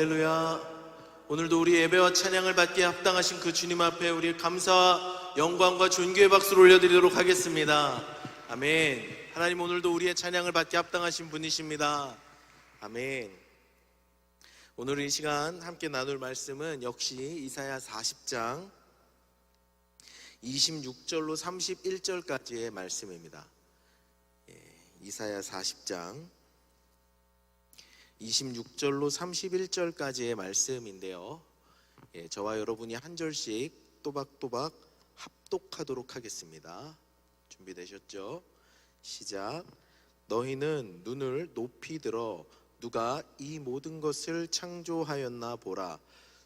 할렐루야. 오늘도 우리 예배와 찬양을 받기에 합당하신 그 주님 앞에 우리 감사와 영광과 존귀의 박수를 올려드리도록 하겠습니다. 아멘. 하나님, 오늘도 우리의 찬양을 받기에 합당하신 분이십니다. 아멘. 오늘 이 시간 함께 나눌 말씀은 역시 이사야 40장 26절로 31절까지의 말씀입니다. 이사야 40장 26절로 31절까지의 말씀인데요, 저와 여러분이 한 절씩 또박또박 합독하도록 하겠습니다. 준비되셨죠? 시작. 너희는 눈을 높이 들어 누가 이 모든 것을 창조하였나 보라.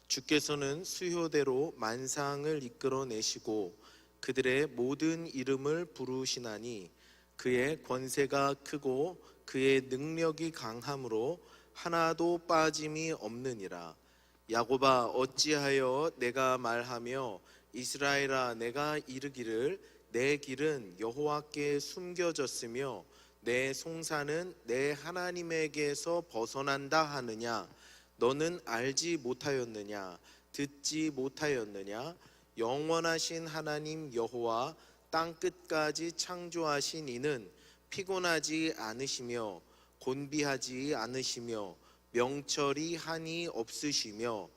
주께서는 수효대로 만상을 이끌어내시고 그들의 모든 이름을 부르시나니 그의 권세가 크고 그의 능력이 강함으로 하나도 빠짐이 없느니라. 야곱아, 어찌하여 내가 말하며 이스라엘아, 내가 이르기를 내 길은 여호와께 숨겨졌으며 내 송사는 내 하나님에게서 벗어난다 하느냐. 너는 알지 못하였느냐? 듣지 못하였느냐? 영원하신 하나님 여호와 땅끝까지 창조하신 이는 피곤하지 않으시며 곤비하지 않으시며 명철이 한이 없으시며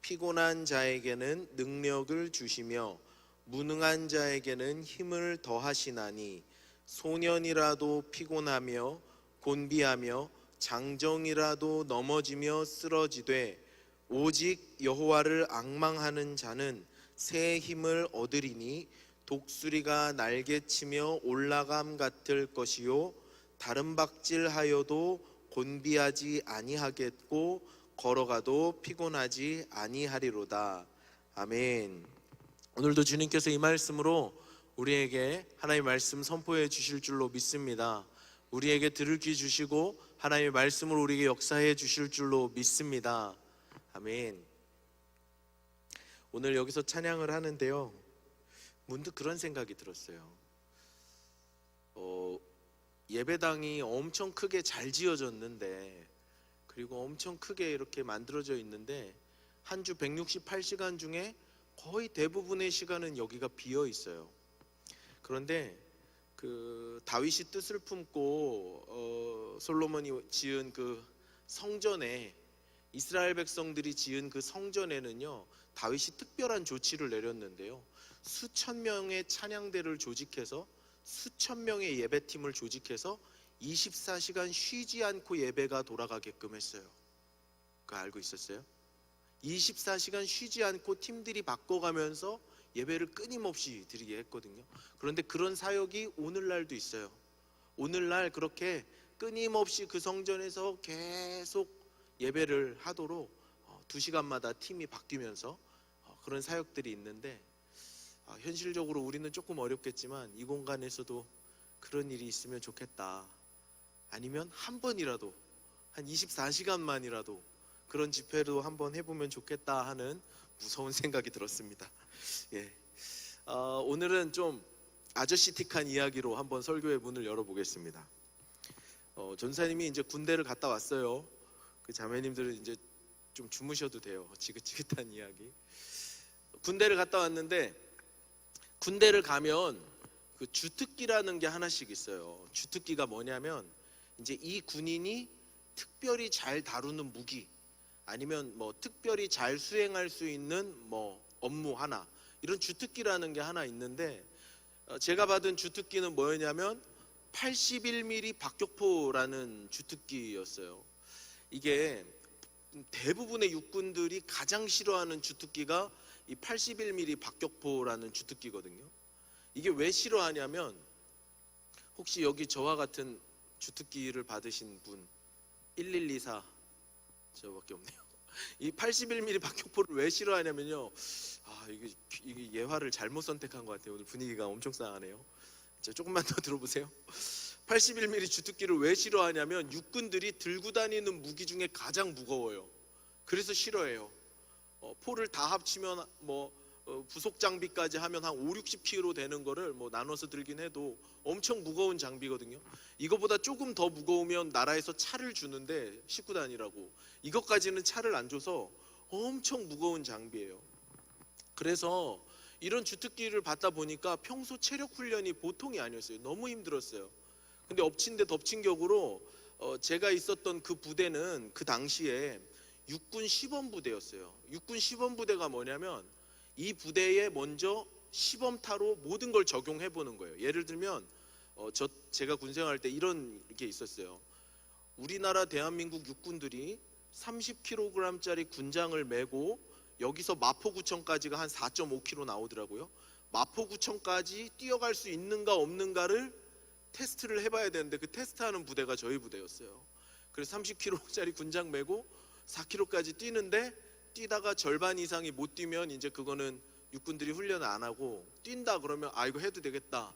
피곤한 자에게는 능력을 주시며 무능한 자에게는 힘을 더하시나니 소년이라도 피곤하며 곤비하며 장정이라도 넘어지며 쓰러지되 오직 여호와를 앙망하는 자는 새 힘을 얻으리니 독수리가 날개치며 올라감 같을 것이요 다른 박질하여도 곤비하지 아니하겠고 걸어가도 피곤하지 아니하리로다. 아멘. 오늘도 주님께서 이 말씀으로 우리에게 하나님의 말씀 선포해 주실 줄로 믿습니다. 우리에게 들을 귀 주시고 하나님의 말씀으로 우리에게 역사해 주실 줄로 믿습니다. 아멘. 오늘 여기서 찬양을 하는데요, 문득 그런 생각이 들었어요. 예배당이 엄청 크게 잘 지어졌는데, 그리고 엄청 크게 이렇게 만들어져 있는데 한 주 168시간 중에 거의 대부분의 시간은 여기가 비어 있어요. 그런데 그 다윗이 뜻을 품고 솔로몬이 지은 그 성전에, 이스라엘 백성들이 지은 그 성전에는요, 다윗이 특별한 조치를 내렸는데요, 수천 명의 찬양대를 조직해서 수천 명의 예배팀을 조직해서 24시간 쉬지 않고 예배가 돌아가게끔 했어요. 그거 알고 있었어요? 24시간 쉬지 않고 팀들이 바꿔가면서 예배를 끊임없이 드리게 했거든요. 그런데 그런 사역이 오늘날도 있어요. 오늘날 그렇게 끊임없이 그 성전에서 계속 예배를 하도록 2시간마다 팀이 바뀌면서 그런 사역들이 있는데, 현실적으로 우리는 조금 어렵겠지만 이 공간에서도 그런 일이 있으면 좋겠다. 아니면 한 번이라도, 한 24시간만이라도 그런 집회도 한번 해보면 좋겠다 하는 무서운 생각이 들었습니다. 오늘은 좀 아저씨틱한 이야기로 한번 설교의 문을 열어보겠습니다. 전사님이 이제 군대를 갔다 왔어요. 그 자매님들은 이제 좀 주무셔도 돼요. 지긋지긋한 이야기. 군대를 갔다 왔는데, 군대를 가면 그 주특기라는 게 하나씩 있어요. 주특기가 뭐냐면, 이제 이 군인이 특별히 잘 다루는 무기, 아니면 뭐 특별히 잘 수행할 수 있는 뭐 업무 하나, 이런 주특기라는 게 하나 있는데, 제가 받은 주특기는 뭐였냐면 81mm 박격포라는 주특기였어요. 이게 대부분의 육군들이 가장 싫어하는 주특기가 이 81mm 박격포라는 주특기거든요. 이게 왜 싫어하냐면, 혹시 여기 저와 같은 주특기를 받으신 분 1124 저밖에 없네요. 이 81mm 박격포를 왜 싫어하냐면요, 이게 예화를 잘못 선택한 것 같아요. 오늘 분위기가 엄청 싸하네요. 조금만 더 들어보세요. 81mm 주특기를 왜 싫어하냐면, 육군들이 들고 다니는 무기 중에 가장 무거워요. 그래서 싫어해요. 포를 다 합치면 뭐 부속 장비까지 하면 한 5, 60kg 되는 거를 뭐 나눠서 들긴 해도 엄청 무거운 장비거든요. 이거보다 조금 더 무거우면 나라에서 차를 주는데 싣고 다니라고, 이것까지는 차를 안 줘서 엄청 무거운 장비예요. 그래서 이런 주특기를 받다 보니까 평소 체력 훈련이 보통이 아니었어요. 너무 힘들었어요. 근데 엎친 데 덮친 격으로 제가 있었던 그 부대는 그 당시에 육군 시범 부대였어요. 육군 시범 부대가 뭐냐면 이 부대에 먼저 시범타로 모든 걸 적용해 보는 거예요. 예를 들면 제가 군생활 때 이런 게 있었어요. 우리나라 대한민국 육군들이 30kg짜리 군장을 메고 여기서 마포구청까지가 한 4.5km 나오더라고요. 마포구청까지 뛰어갈 수 있는가 없는가를 테스트를 해봐야 되는데 그 테스트하는 부대가 저희 부대였어요. 그래서 30kg짜리 군장 메고 4km까지 뛰는데, 뛰다가 절반 이상이 못 뛰면 이제 그거는 육군들이 훈련을 안 하고, 뛴다 그러면 아 이거 해도 되겠다.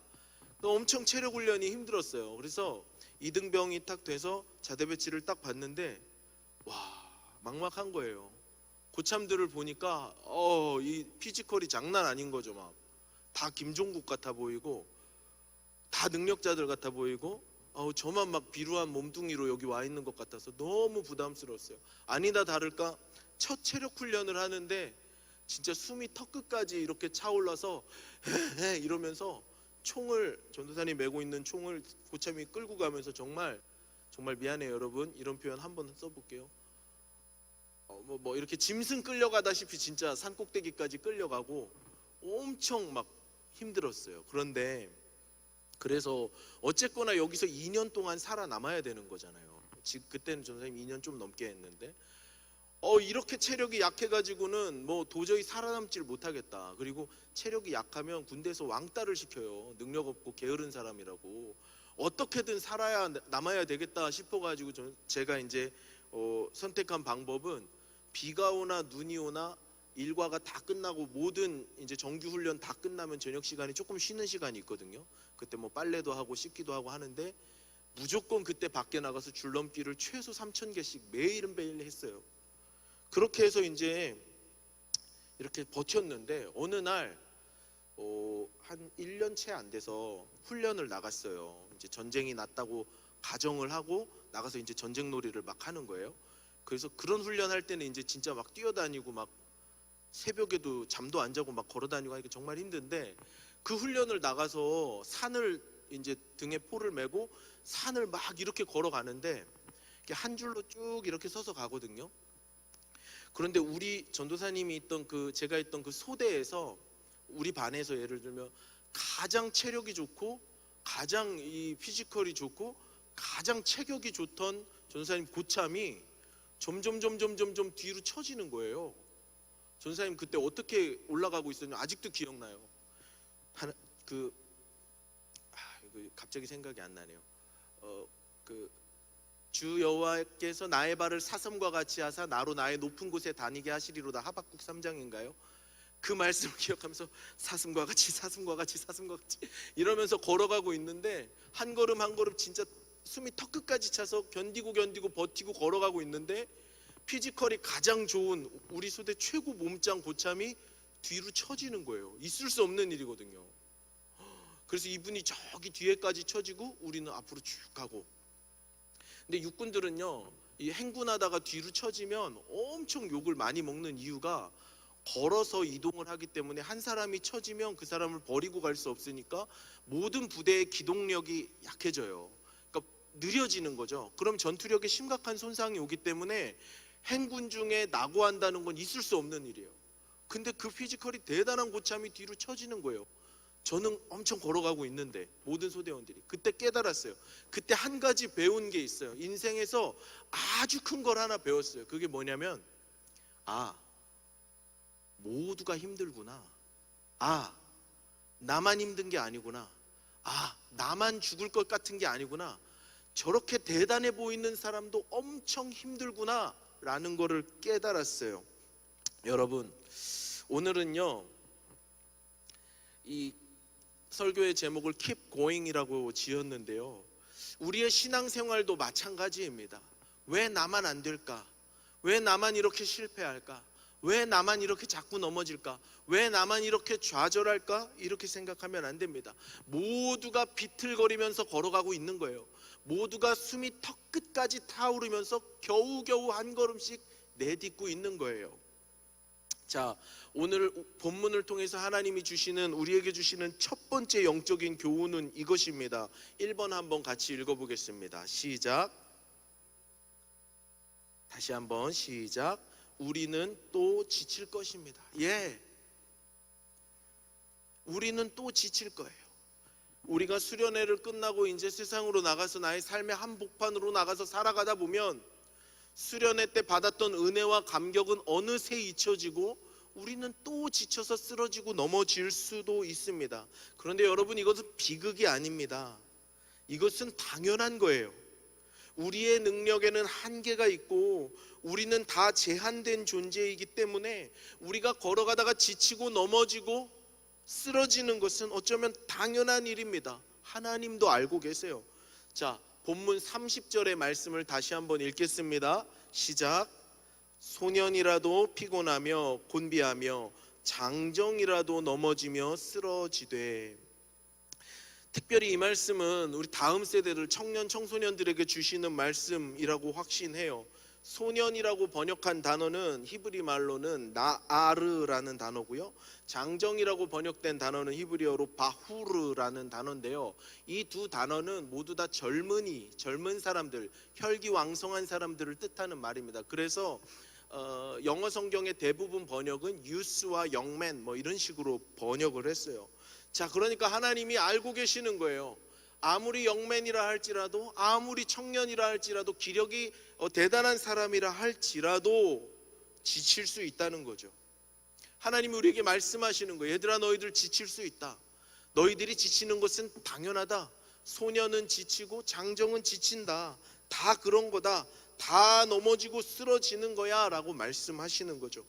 엄청 체력 훈련이 힘들었어요. 그래서 이등병이 딱 돼서 자대 배치를 딱 봤는데 와, 막막한 거예요. 고참들을 보니까 이 피지컬이 장난 아닌 거죠. 막 다 김종국 같아 보이고 다 능력자들 같아 보이고 저만 막 비루한 몸뚱이로 여기 와 있는 것 같아서 너무 부담스러웠어요. 아니다 다를까 첫 체력 훈련을 하는데 진짜 숨이 턱끝까지 이렇게 차올라서 이러면서 총을, 전도사님 메고 있는 총을 고참이 끌고 가면서 정말 미안해요 여러분, 이런 표현 한번 써볼게요. 뭐 이렇게 짐승 끌려가다시피 진짜 산 꼭대기까지 끌려가고 엄청 막 힘들었어요. 그런데 그래서 어쨌거나 여기서 2년 동안 살아남아야 되는 거잖아요. 지금 그때는 전사님 2년 좀 넘게 했는데 이렇게 체력이 약해가지고는 뭐 도저히 살아남지를 못하겠다. 그리고 체력이 약하면 군대에서 왕따를 시켜요. 능력 없고 게으른 사람이라고. 어떻게든 살아야 남아야 되겠다 싶어가지고 제가 이제 선택한 방법은 비가 오나 눈이 오나 일과가 다 끝나고 모든 이제 정규 훈련 다 끝나면 저녁 시간이 조금 쉬는 시간이 있거든요. 그때 뭐 빨래도 하고 씻기도 하고 하는데 무조건 그때 밖에 나가서 줄넘기를 최소 3,000개씩 매일 했어요. 그렇게 해서 이제 이렇게 버텼는데 어느 날 한 1년 채 안 돼서 훈련을 나갔어요. 이제 전쟁이 났다고 가정을 하고 나가서 이제 전쟁 놀이를 막 하는 거예요. 그래서 그런 훈련할 때는 이제 진짜 막 뛰어다니고 막 새벽에도 잠도 안 자고 막 걸어다니고 하니까 정말 힘든데, 그 훈련을 나가서 산을 이제 등에 포를 메고 산을 막 이렇게 걸어가는데 한 줄로 쭉 이렇게 서서 가거든요. 그런데 우리 전도사님이 있던 제가 있던 그 소대에서 우리 반에서 예를 들면 가장 체력이 좋고 가장 이 피지컬이 좋고 가장 체격이 좋던 전도사님 고참이 점점 뒤로 처지는 거예요. 전사님 그때 어떻게 올라가고 있었냐 아직도 기억나요. 이거 갑자기 생각이 안 나네요. 주 여호와께서 나의 발을 사슴과 같이 하사 나로 나의 높은 곳에 다니게 하시리로다. 하박국 3장인가요? 그 말씀을 기억하면서 사슴과 같이 이러면서 걸어가고 있는데 한 걸음 한 걸음 진짜 숨이 턱끝까지 차서 견디고 버티고 걸어가고 있는데 피지컬이 가장 좋은 우리 소대 최고 몸짱 고참이 뒤로 처지는 거예요. 있을 수 없는 일이거든요. 그래서 이분이 저기 뒤에까지 처지고 우리는 앞으로 쭉 가고. 근데 육군들은요, 이 행군하다가 뒤로 처지면 엄청 욕을 많이 먹는 이유가 걸어서 이동을 하기 때문에 한 사람이 처지면 그 사람을 버리고 갈 수 없으니까 모든 부대의 기동력이 약해져요. 그러니까 느려지는 거죠. 그럼 전투력에 심각한 손상이 오기 때문에 행군 중에 낙오한다는 건 있을 수 없는 일이에요. 근데 그 피지컬이 대단한 고참이 뒤로 처지는 거예요. 저는 엄청 걸어가고 있는데 모든 소대원들이 그때 깨달았어요. 그때 한 가지 배운 게 있어요. 인생에서 아주 큰 걸 하나 배웠어요. 그게 뭐냐면 모두가 힘들구나. 나만 힘든 게 아니구나. 나만 죽을 것 같은 게 아니구나. 저렇게 대단해 보이는 사람도 엄청 힘들구나 라는 거를 깨달았어요. 여러분, 오늘은요 이 설교의 제목을 Keep Going이라고 지었는데요, 우리의 신앙생활도 마찬가지입니다. 왜 나만 안 될까? 왜 나만 이렇게 실패할까? 왜 나만 이렇게 자꾸 넘어질까? 왜 나만 이렇게 좌절할까? 이렇게 생각하면 안 됩니다. 모두가 비틀거리면서 걸어가고 있는 거예요. 모두가 숨이 턱 끝까지 타오르면서 겨우겨우 한 걸음씩 내딛고 있는 거예요. 자, 오늘 본문을 통해서 하나님이 주시는, 우리에게 주시는 첫 번째 영적인 교훈은 이것입니다. 1번 한번 같이 읽어보겠습니다. 시작. 다시 한번 시작. 우리는 또 지칠 것입니다. 예, 우리는 또 지칠 거예요. 우리가 수련회를 끝나고 이제 세상으로 나가서 나의 삶의 한복판으로 나가서 살아가다 보면 수련회 때 받았던 은혜와 감격은 어느새 잊혀지고 우리는 또 지쳐서 쓰러지고 넘어질 수도 있습니다. 그런데 여러분, 이것은 비극이 아닙니다. 이것은 당연한 거예요. 우리의 능력에는 한계가 있고 우리는 다 제한된 존재이기 때문에 우리가 걸어가다가 지치고 넘어지고 쓰러지는 것은 어쩌면 당연한 일입니다. 하나님도 알고 계세요. 자, 본문 30절의 말씀을 다시 한번 읽겠습니다. 시작. 소년이라도 피곤하며 곤비하며 장정이라도 넘어지며 쓰러지되. 특별히 이 말씀은 우리 다음 세대들, 청년 청소년들에게 주시는 말씀이라고 확신해요. 소년이라고 번역한 단어는 히브리 말로는 나아르라는 단어고요, 장정이라고 번역된 단어는 히브리어로 바후르라는 단어인데요, 이 두 단어는 모두 다 젊은이, 젊은 사람들, 혈기왕성한 사람들을 뜻하는 말입니다. 그래서 영어 성경의 대부분 번역은 유스와 영맨 뭐 이런 식으로 번역을 했어요. 자, 그러니까 하나님이 알고 계시는 거예요. 아무리 영맨이라 할지라도, 아무리 청년이라 할지라도, 기력이 대단한 사람이라 할지라도 지칠 수 있다는 거죠. 하나님이 우리에게 말씀하시는 거예요. 얘들아, 너희들 지칠 수 있다. 너희들이 지치는 것은 당연하다. 소년은 지치고 장정은 지친다. 다 그런 거다. 다 넘어지고 쓰러지는 거야 라고 말씀하시는 거죠.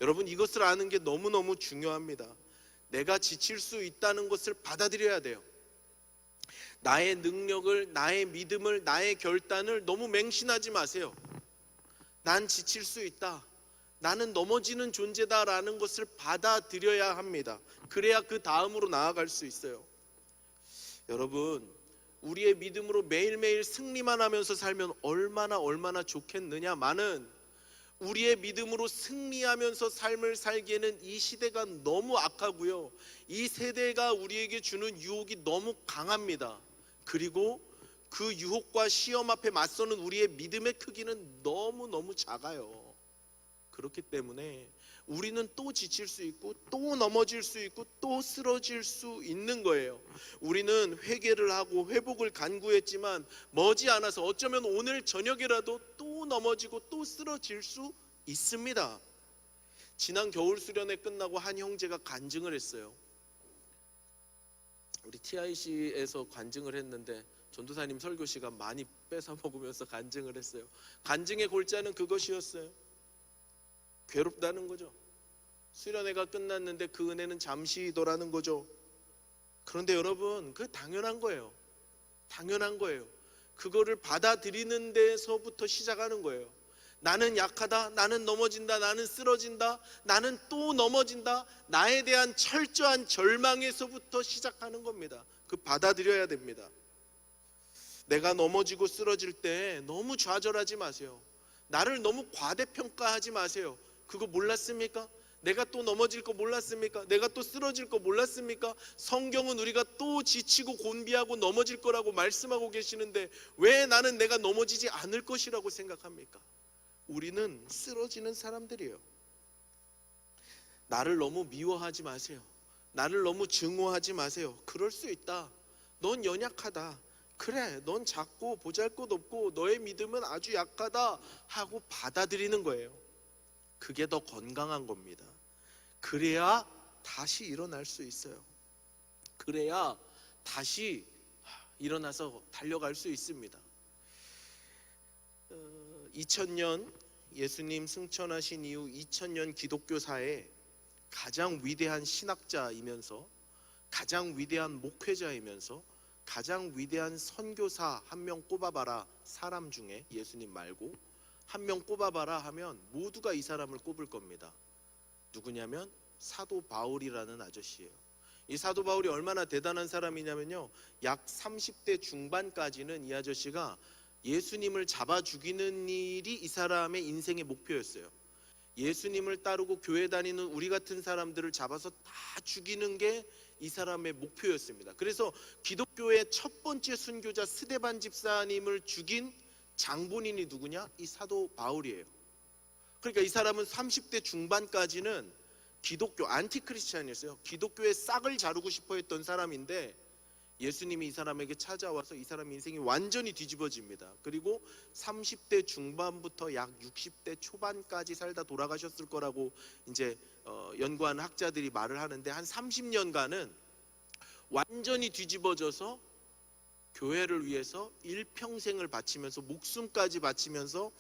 여러분, 이것을 아는 게 너무너무 중요합니다. 내가 지칠 수 있다는 것을 받아들여야 돼요. 나의 능력을, 나의 믿음을, 나의 결단을 너무 맹신하지 마세요. 난 지칠 수 있다, 나는 넘어지는 존재다라는 것을 받아들여야 합니다. 그래야 그 다음으로 나아갈 수 있어요. 여러분, 우리의 믿음으로 매일매일 승리만 하면서 살면 얼마나 좋겠느냐마는, 우리의 믿음으로 승리하면서 삶을 살기에는 이 시대가 너무 악하고요, 이 세대가 우리에게 주는 유혹이 너무 강합니다. 그리고 그 유혹과 시험 앞에 맞서는 우리의 믿음의 크기는 너무너무 작아요. 그렇기 때문에 우리는 또 지칠 수 있고 또 넘어질 수 있고 또 쓰러질 수 있는 거예요. 우리는 회개를 하고 회복을 간구했지만 머지않아서 어쩌면 오늘 저녁이라도 또 넘어지고 또 쓰러질 수 있습니다. 지난 겨울 수련회 끝나고 한 형제가 간증을 했어요. 우리 TIC에서 간증을 했는데 전도사님 설교 시간 많이 뺏어 먹으면서 간증을 했어요. 간증의 골자는 그것이었어요. 괴롭다는 거죠. 수련회가 끝났는데 그 은혜는 잠시더라는 거죠. 그런데 여러분, 그 당연한 거예요. 당연한 거예요. 그거를 받아들이는 데서부터 시작하는 거예요. 나는 약하다, 나는 넘어진다, 나는 쓰러진다, 나는 또 넘어진다, 나에 대한 철저한 절망에서부터 시작하는 겁니다. 그 받아들여야 됩니다. 내가 넘어지고 쓰러질 때 너무 좌절하지 마세요. 나를 너무 과대평가하지 마세요. 그거 몰랐습니까? 내가 또 넘어질 거 몰랐습니까? 내가 또 쓰러질 거 몰랐습니까? 성경은 우리가 또 지치고 곤비하고 넘어질 거라고 말씀하고 계시는데 왜 나는 내가 넘어지지 않을 것이라고 생각합니까? 우리는 쓰러지는 사람들이에요. 나를 너무 미워하지 마세요. 나를 너무 증오하지 마세요. 그럴 수 있다. 넌 연약하다. 그래, 넌 작고 보잘것없고 너의 믿음은 아주 약하다 하고 받아들이는 거예요. 그게 더 건강한 겁니다. 그래야 다시 일어날 수 있어요. 그래야 다시 일어나서 달려갈 수 있습니다. 2000년 예수님 승천하신 이후 2000년 기독교사에 가장 위대한 신학자이면서 가장 위대한 목회자이면서 가장 위대한 선교사 한 명 꼽아봐라. 사람 중에 예수님 말고 한 명 꼽아봐라 하면 모두가 이 사람을 꼽을 겁니다. 누구냐면 사도 바울이라는 아저씨예요. 이 사도 바울이 얼마나 대단한 사람이냐면요, 약 30대 중반까지는 이 아저씨가 예수님을 잡아 죽이는 일이 이 사람의 인생의 목표였어요. 예수님을 따르고 교회 다니는 우리 같은 사람들을 잡아서 다 죽이는 게 이 사람의 목표였습니다. 그래서 기독교의 첫 번째 순교자 스데반 집사님을 죽인 장본인이 누구냐? 이 사도 바울이에요. 그러니까 이 사람은 30대 중반까지는 기독교 안티크리스찬이었어요. 기독교의 싹을 자르고 싶어 했던 사람인데 예수님이 이 사람에게 찾아와서 이 사람 인생이 완전히 뒤집어집니다. 그리고 30대 중반부터 약 60대 초반까지 살다 돌아가셨을 거라고 이제 연구하는 학자들이 말을 하는데, 한 30년간은 완전히 뒤집어져서 교회를 위해서 일평생을 바치면서 목숨까지 바치면서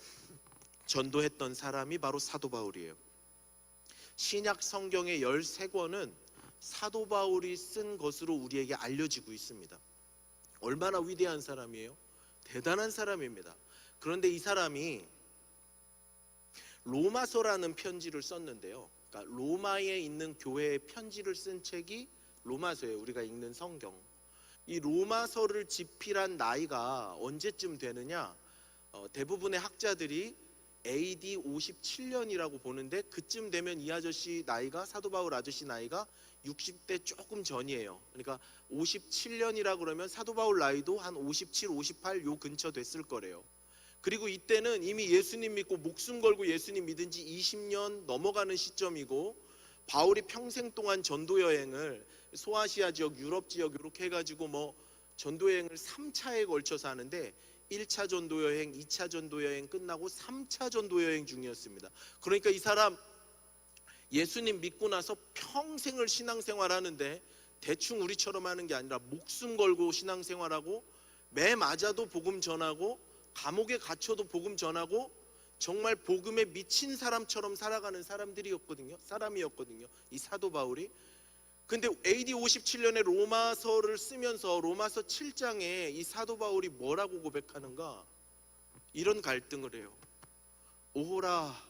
전도했던 사람이 바로 사도 바울이에요. 신약 성경의 13권은 사도 바울이 쓴 것으로 우리에게 알려지고 있습니다. 얼마나 위대한 사람이에요? 대단한 사람입니다. 그런데 이 사람이 로마서라는 편지를 썼는데요, 그러니까 로마에 있는 교회의 편지를 쓴 책이 로마서예요. 우리가 읽는 성경. 이 로마서를 집필한 나이가 언제쯤 되느냐, 대부분의 학자들이 AD 57년이라고 보는데, 그쯤 되면 이 아저씨 나이가, 사도 바울 아저씨 나이가 60대 조금 전이에요. 그러니까 57년이라 그러면 사도 바울 나이도 한 57, 58 요 근처 됐을 거래요. 그리고 이때는 이미 예수님 믿고 목숨 걸고 예수님 믿은 지 20년 넘어가는 시점이고, 바울이 평생 동안 전도 여행을 소아시아 지역, 유럽 지역 이렇게 해가지고 뭐 전도 여행을 3차에 걸쳐서 하는데, 1차 전도 여행, 2차 전도 여행 끝나고 3차 전도 여행 중이었습니다. 그러니까 이 사람 예수님 믿고 나서 평생을 신앙생활 하는데, 대충 우리처럼 하는 게 아니라 목숨 걸고 신앙생활하고, 매 맞아도 복음 전하고, 감옥에 갇혀도 복음 전하고, 정말 복음에 미친 사람처럼 살아가는 사람이었거든요. 이 사도 바울이. 근데 AD 57년에 로마서를 쓰면서 로마서 7장에 이 사도 바울이 뭐라고 고백하는가? 이런 갈등을 해요. 오호라,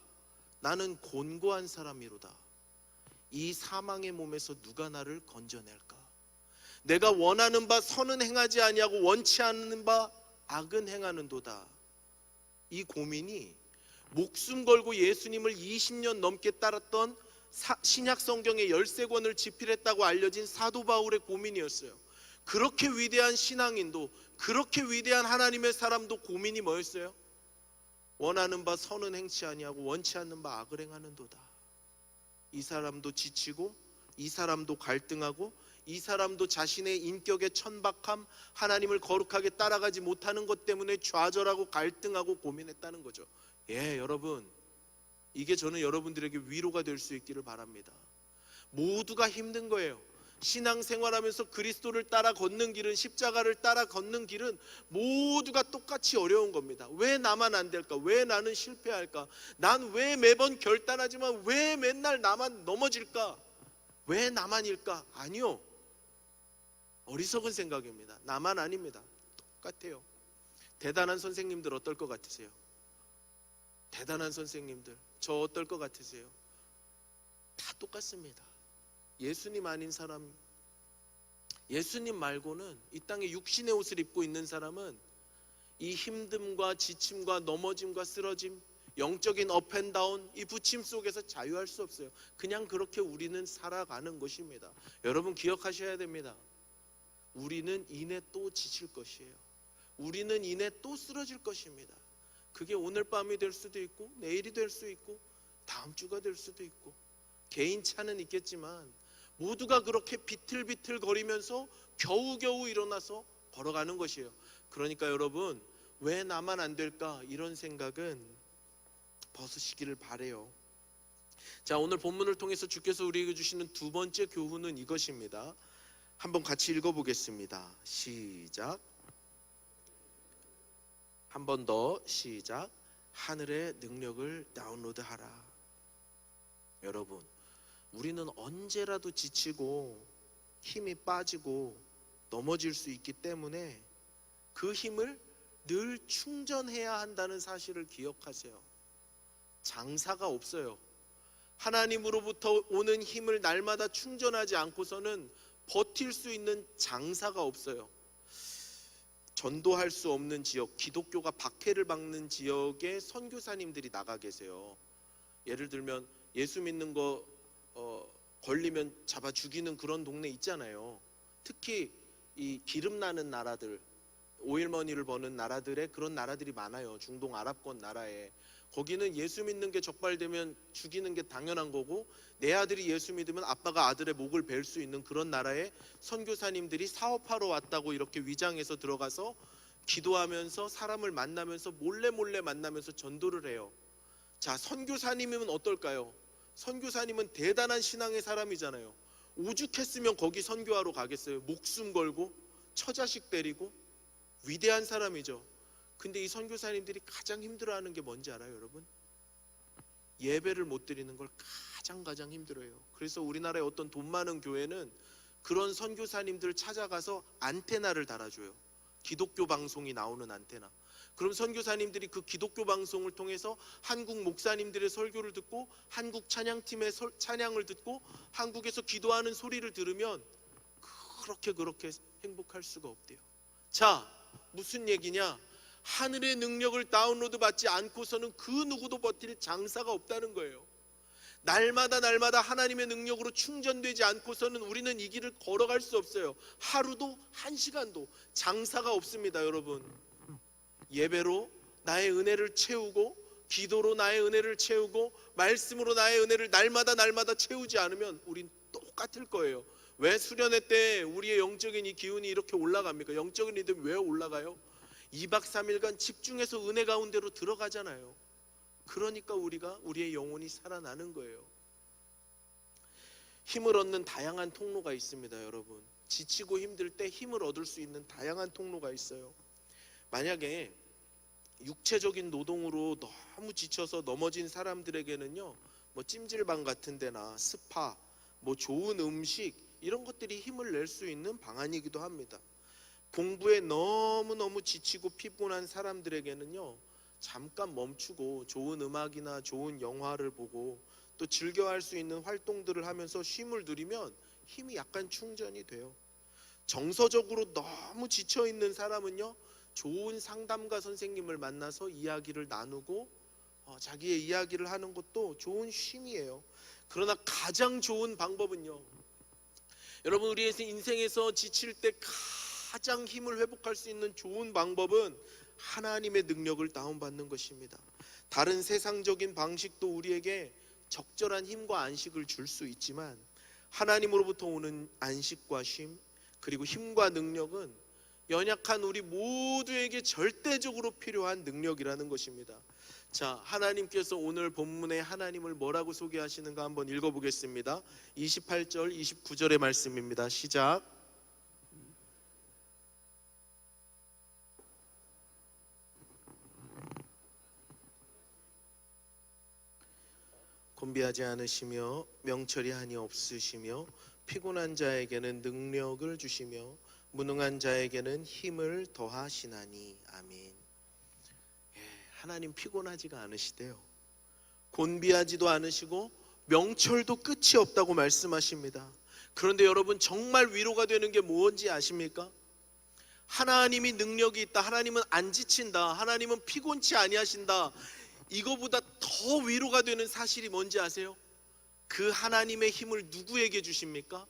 나는 곤고한 사람이로다. 이 사망의 몸에서 누가 나를 건져낼까? 내가 원하는 바 선은 행하지 아니하고 원치 않는 바 악은 행하는도다. 이 고민이 목숨 걸고 예수님을 20년 넘게 따랐던 신약 성경의 13권을 집필했다고 알려진 사도 바울의 고민이었어요. 그렇게 위대한 신앙인도, 그렇게 위대한 하나님의 사람도 고민이 뭐였어요? 원하는 바 선은 행치 아니하고 원치 않는 바 악을 행하는도다. 이 사람도 지치고, 이 사람도 갈등하고, 이 사람도 자신의 인격의 천박함, 하나님을 거룩하게 따라가지 못하는 것 때문에 좌절하고 갈등하고 고민했다는 거죠. 여러분, 이게 저는 여러분들에게 위로가 될 수 있기를 바랍니다. 모두가 힘든 거예요. 신앙생활하면서 그리스도를 따라 걷는 길은, 십자가를 따라 걷는 길은 모두가 똑같이 어려운 겁니다. 왜 나만 안 될까? 왜 나는 실패할까? 난 왜 매번 결단하지만 왜 맨날 나만 넘어질까? 왜 나만일까? 아니요, 어리석은 생각입니다. 나만 아닙니다. 똑같아요. 대단한 선생님들 어떨 것 같으세요? 대단한 선생님들, 저 어떨 것 같으세요? 다 똑같습니다. 예수님 아닌 사람, 예수님 말고는, 이 땅에 육신의 옷을 입고 있는 사람은 이 힘듦과 지침과 넘어짐과 쓰러짐, 영적인 업앤다운, 이 부침 속에서 자유할 수 없어요. 그냥 그렇게 우리는 살아가는 것입니다. 여러분 기억하셔야 됩니다. 우리는 이내 또 지칠 것이에요. 우리는 이내 또 쓰러질 것입니다. 그게 오늘 밤이 될 수도 있고, 내일이 될 수 있고, 다음 주가 될 수도 있고, 개인 차는 있겠지만 모두가 그렇게 비틀비틀 거리면서 겨우겨우 일어나서 걸어가는 것이에요. 그러니까 여러분, 왜 나만 안 될까? 이런 생각은 벗으시기를 바래요. 자, 오늘 본문을 통해서 주께서 우리에게 주시는 두 번째 교훈은 이것입니다. 한번 같이 읽어보겠습니다. 시작. 한 번 더 시작. 하늘의 능력을 다운로드하라. 여러분, 우리는 언제라도 지치고 힘이 빠지고 넘어질 수 있기 때문에 그 힘을 늘 충전해야 한다는 사실을 기억하세요. 장사가 없어요. 하나님으로부터 오는 힘을 날마다 충전하지 않고서는 버틸 수 있는 장사가 없어요. 전도할 수 없는 지역, 기독교가 박해를 받는 지역에 선교사님들이 나가 계세요. 예를 들면 예수 믿는 거 걸리면 잡아 죽이는 그런 동네 있잖아요. 특히 이 기름 나는 나라들, 오일머니를 버는 나라들에 그런 나라들이 많아요. 중동 아랍권 나라에. 거기는 예수 믿는 게 적발되면 죽이는 게 당연한 거고, 내 아들이 예수 믿으면 아빠가 아들의 목을 벨 수 있는 그런 나라에 선교사님들이 사업하러 왔다고 이렇게 위장해서 들어가서 기도하면서 사람을 만나면서 몰래 만나면서 전도를 해요. 자, 선교사님이면 어떨까요? 선교사님은 대단한 신앙의 사람이잖아요. 오죽했으면 거기 선교하러 가겠어요? 목숨 걸고 처자식 데리고. 위대한 사람이죠. 근데 이 선교사님들이 가장 힘들어하는 게 뭔지 알아요, 여러분? 예배를 못 드리는 걸 가장 힘들어해요. 그래서 우리나라의 어떤 돈 많은 교회는 그런 선교사님들 찾아가서 안테나를 달아줘요. 기독교 방송이 나오는 안테나. 그럼 선교사님들이 그 기독교 방송을 통해서 한국 목사님들의 설교를 듣고 한국 찬양팀의 찬양을 듣고 한국에서 기도하는 소리를 들으면 그렇게 행복할 수가 없대요. 자, 무슨 얘기냐? 하늘의 능력을 다운로드 받지 않고서는 그 누구도 버틸 장사가 없다는 거예요. 날마다 하나님의 능력으로 충전되지 않고서는 우리는 이 길을 걸어갈 수 없어요. 하루도 한 시간도 장사가 없습니다, 여러분. 예배로 나의 은혜를 채우고, 기도로 나의 은혜를 채우고, 말씀으로 나의 은혜를 날마다 채우지 않으면 우린 똑같을 거예요. 왜 수련회 때 우리의 영적인 이 기운이 이렇게 올라갑니까? 영적인 리듬이 왜 올라가요? 2박 3일간 집중해서 은혜 가운데로 들어가잖아요. 그러니까 우리의 영혼이 살아나는 거예요. 힘을 얻는 다양한 통로가 있습니다, 여러분. 지치고 힘들 때 힘을 얻을 수 있는 다양한 통로가 있어요. 만약에 육체적인 노동으로 너무 지쳐서 넘어진 사람들에게는요, 뭐 찜질방 같은 데나 스파, 뭐 좋은 음식, 이런 것들이 힘을 낼 수 있는 방안이기도 합니다. 공부에 너무 지치고 피곤한 사람들에게는요, 잠깐 멈추고 좋은 음악이나 좋은 영화를 보고 또 즐겨할 수 있는 활동들을 하면서 쉼을 들이면 힘이 약간 충전이 돼요. 정서적으로 너무 지쳐있는 사람은요, 좋은 상담가 선생님을 만나서 이야기를 나누고 자기의 이야기를 하는 것도 좋은 쉼이에요. 그러나 가장 좋은 방법은요, 여러분, 우리 인생에서 지칠 때 가장 힘을 회복할 수 있는 좋은 방법은 하나님의 능력을 다운받는 것입니다. 다른 세상적인 방식도 우리에게 적절한 힘과 안식을 줄 수 있지만 하나님으로부터 오는 안식과 쉼, 그리고 힘과 능력은 연약한 우리 모두에게 절대적으로 필요한 능력이라는 것입니다. 자, 하나님께서 오늘 본문에 하나님을 뭐라고 소개하시는가 한번 읽어보겠습니다. 28절, 29절의 말씀입니다. 시작. 곤비하지 않으시며 명철이 한이 없으시며 피곤한 자에게는 능력을 주시며 무능한 자에게는 힘을 더하시나니. 아멘. 하나님 피곤하지가 않으시대요. 곤비하지도 않으시고 명철도 끝이 없다고 말씀하십니다. 그런데 여러분, 정말 위로가 되는 게 뭔지 아십니까? 하나님이 능력이 있다, 하나님은 안 지친다, 하나님은 피곤치 아니하신다, 이거보다 더 위로가 되는 사실이 뭔지 아세요? 그 하나님의 힘을 누구에게 주십니까?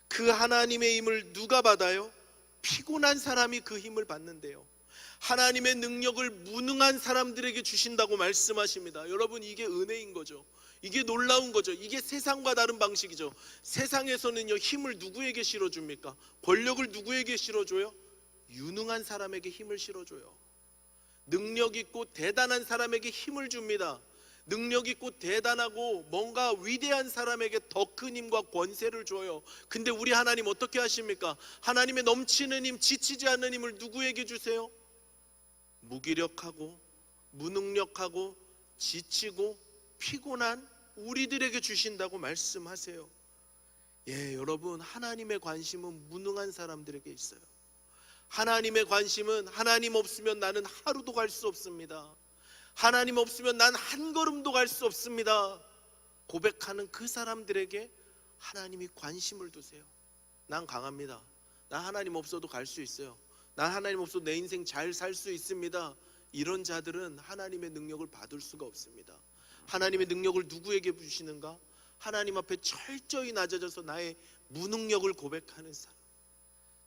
그 하나님의 힘을 누가 받아요? 피곤한 사람이 그 힘을 받는데요. 하나님의 능력을 무능한 사람들에게 주신다고 말씀하십니다. 여러분, 이게 은혜인 거죠. 이게 놀라운 거죠. 이게 세상과 다른 방식이죠. 세상에서는요, 힘을 누구에게 실어줍니까? 권력을 누구에게 실어줘요? 유능한 사람에게 힘을 실어줘요. 능력 있고 대단한 사람에게 힘을 줍니다. 능력 있고 대단하고 뭔가 위대한 사람에게 더 큰 힘과 권세를 줘요. 근데 우리 하나님 어떻게 하십니까? 하나님의 넘치는 힘, 지치지 않는 힘을 누구에게 주세요? 무기력하고 무능력하고 지치고 피곤한 우리들에게 주신다고 말씀하세요. 여러분, 하나님의 관심은 무능한 사람들에게 있어요. 하나님의 관심은 하나님 없으면 나는 하루도 갈 수 없습니다. 하나님 없으면 난 한 걸음도 갈 수 없습니다. 고백하는 그 사람들에게 하나님이 관심을 두세요. 난 강합니다. 나 하나님 없어도 갈 수 있어요. 난 하나님 없어도 내 인생 잘 살 수 있습니다. 이런 자들은 하나님의 능력을 받을 수가 없습니다. 하나님의 능력을 누구에게 주시는가? 하나님 앞에 철저히 낮아져서 나의 무능력을 고백하는 사람,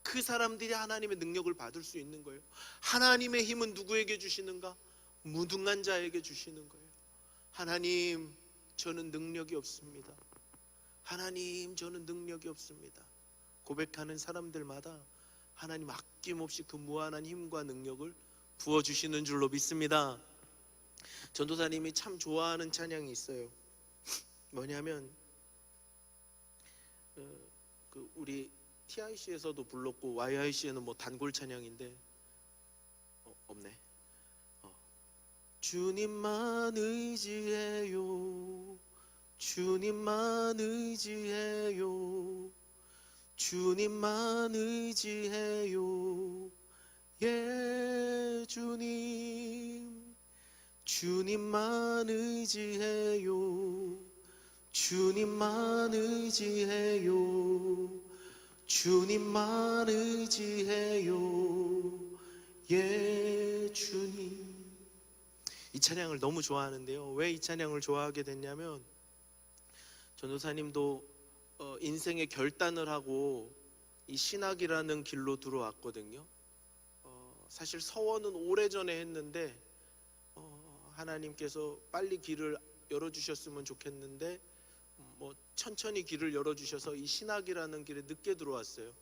그 사람들이 하나님의 능력을 받을 수 있는 거예요. 하나님의 힘은 누구에게 주시는가? 무능한 자에게 주시는 거예요. 하나님, 저는 능력이 없습니다. 하나님, 저는 능력이 없습니다. 고백하는 사람들마다 하나님 아낌없이 그 무한한 힘과 능력을 부어주시는 줄로 믿습니다. 전도사님이 참 좋아하는 찬양이 있어요. 뭐냐면 우리 TIC에서도 불렀고 YIC에는 뭐 단골 찬양인데 없네. 주님만 의지해요. 주님만 의지해요. 주님만 의지해요. 예, 주님. 주님만 의지해요. 주님만 의지해요. 주님만 의지해요. 예, 주님. 이 찬양을 너무 좋아하는데요. 왜 이 찬양을 좋아하게 됐냐면, 전도사님도 인생의 결단을 하고 이 신학이라는 길로 들어왔거든요. 사실 서원은 오래전에 했는데 하나님께서 빨리 길을 열어주셨으면 좋겠는데 뭐 천천히 길을 열어주셔서 이 신학이라는 길에 늦게 들어왔어요.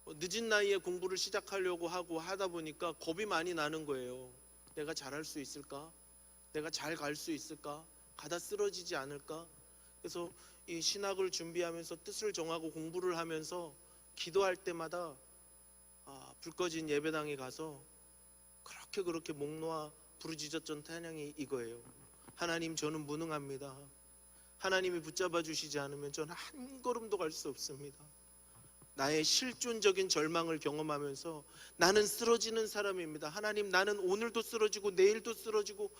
늦은 나이에 공부를 시작하려고 하고 하다 보니까 겁이 많이 나는 거예요. 내가 잘할 수 있을까? 내가 잘 갈 수 있을까? 가다 쓰러지지 않을까? 그래서 이 신학을 준비하면서 뜻을 정하고 공부를 하면서 기도할 때마다 불 꺼진 예배당에 가서 그렇게 목 놓아 부르짖었던 찬양이 이거예요. 하나님, 저는 무능합니다. 하나님이 붙잡아 주시지 않으면 저는 한 걸음도 갈 수 없습니다. 나의 실존적인 절망을 경험하면서 나는 쓰러지는 사람입니다. 하나님, 나는 오늘도 쓰러지고 내일도 쓰러지고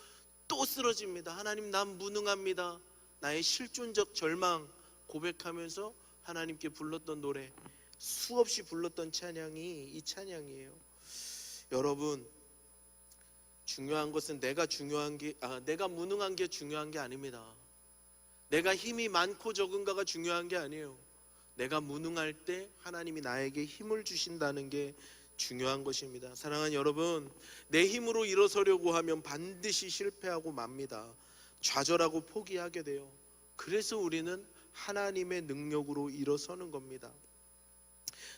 또 쓰러집니다. 하나님, 난 무능합니다. 나의 실존적 절망 고백하면서 하나님께 불렀던 노래, 수없이 불렀던 찬양이 이 찬양이에요. 여러분, 중요한 것은 내가 무능한 게 중요한 게 아닙니다. 내가 힘이 많고 적은가가 중요한 게 아니에요. 내가 무능할 때 하나님이 나에게 힘을 주신다는 게 중요한 것입니다. 사랑하는 여러분, 내 힘으로 일어서려고 하면 반드시 실패하고 맙니다. 좌절하고 포기하게 돼요. 그래서 우리는 하나님의 능력으로 일어서는 겁니다.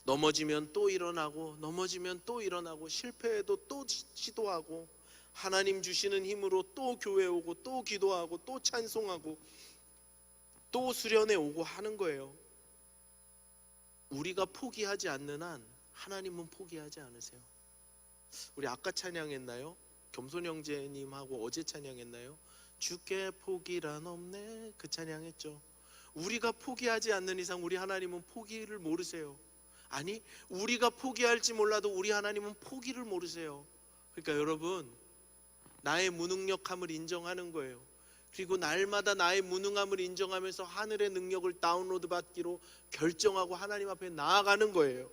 넘어지면 또 일어나고, 넘어지면 또 일어나고, 실패해도 또 시도하고, 하나님 주시는 힘으로 또 교회 오고, 또 기도하고, 또 찬송하고, 또 수련회 오고 하는 거예요. 우리가 포기하지 않는 한 하나님은 포기하지 않으세요. 우리 아까 찬양했나요? 겸손 형제님하고 어제 찬양했나요? 주께 포기란 없네, 그 찬양했죠. 우리가 포기하지 않는 이상 우리 하나님은 포기를 모르세요. 아니, 우리가 포기할지 몰라도 우리 하나님은 포기를 모르세요. 그러니까 여러분, 나의 무능력함을 인정하는 거예요. 그리고 날마다 나의 무능함을 인정하면서 하늘의 능력을 다운로드 받기로 결정하고 하나님 앞에 나아가는 거예요.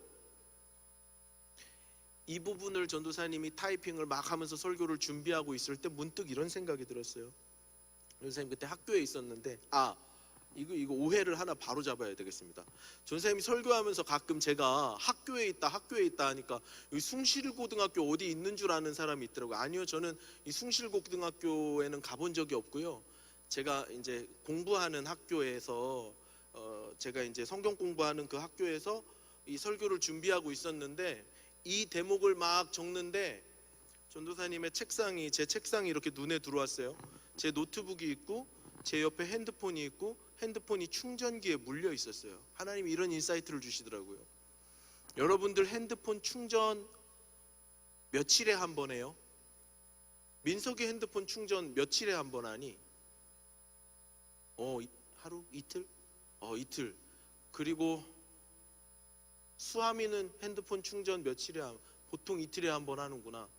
이 부분을 전도사님이 타이핑을 막 하면서 설교를 준비하고 있을 때 문득 이런 생각이 들었어요. 전도사님 그때 학교에 있었는데 이거 오해를 하나 바로 잡아야 되겠습니다. 전도사님이 설교하면서 가끔 제가 학교에 있다 하니까 여기 숭실고등학교 어디 있는 줄 아는 사람이 있더라고요. 아니요, 저는 이 숭실고등학교에는 가본 적이 없고요. 제가 이제 공부하는 학교에서 제가 이제 성경 공부하는 그 학교에서 이 설교를 준비하고 있었는데 이 대목을 막 적는데 전도사님의 제 책상이 이렇게 눈에 들어왔어요. 제 노트북이 있고 제 옆에 핸드폰이 있고 핸드폰이 충전기에 물려 있었어요. 하나님이 이런 인사이트를 주시더라고요. 여러분들 핸드폰 충전 며칠에 한 번 해요? 민석이 핸드폰 충전 며칠에 한 번 하니? 하루? 이틀? 이틀. 그리고 수아미는 핸드폰 충전 보통 이틀에 한 번 하는구나.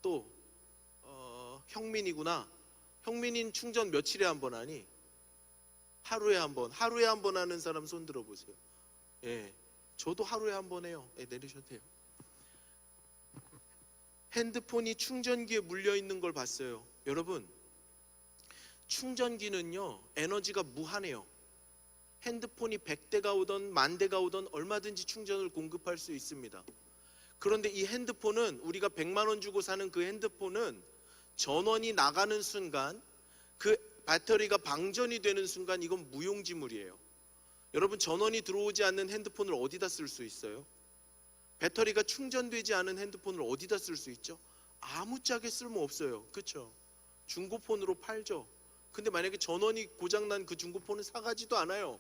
또 형민이구나. 형민이는 충전 며칠에 한 번 하니? 하루에 한 번. 하루에 한 번 하는 사람 손 들어보세요. 예, 저도 하루에 한 번 해요. 예, 내리셔도 돼요. 핸드폰이 충전기에 물려 있는 걸 봤어요. 여러분, 충전기는요 에너지가 무한해요. 핸드폰이 100대가 오던 10,000대가 오던 얼마든지 충전을 공급할 수 있습니다. 그런데 이 핸드폰은, 우리가 100만 원 주고 사는 그 핸드폰은 전원이 나가는 순간, 그 배터리가 방전이 되는 순간 이건 무용지물이에요. 여러분, 전원이 들어오지 않는 핸드폰을 어디다 쓸 수 있어요? 배터리가 충전되지 않은 핸드폰을 어디다 쓸 수 있죠? 아무짝에 쓸모 없어요. 그렇죠? 중고폰으로 팔죠. 근데 만약에 전원이 고장난 그 중고폰은 사가지도 않아요.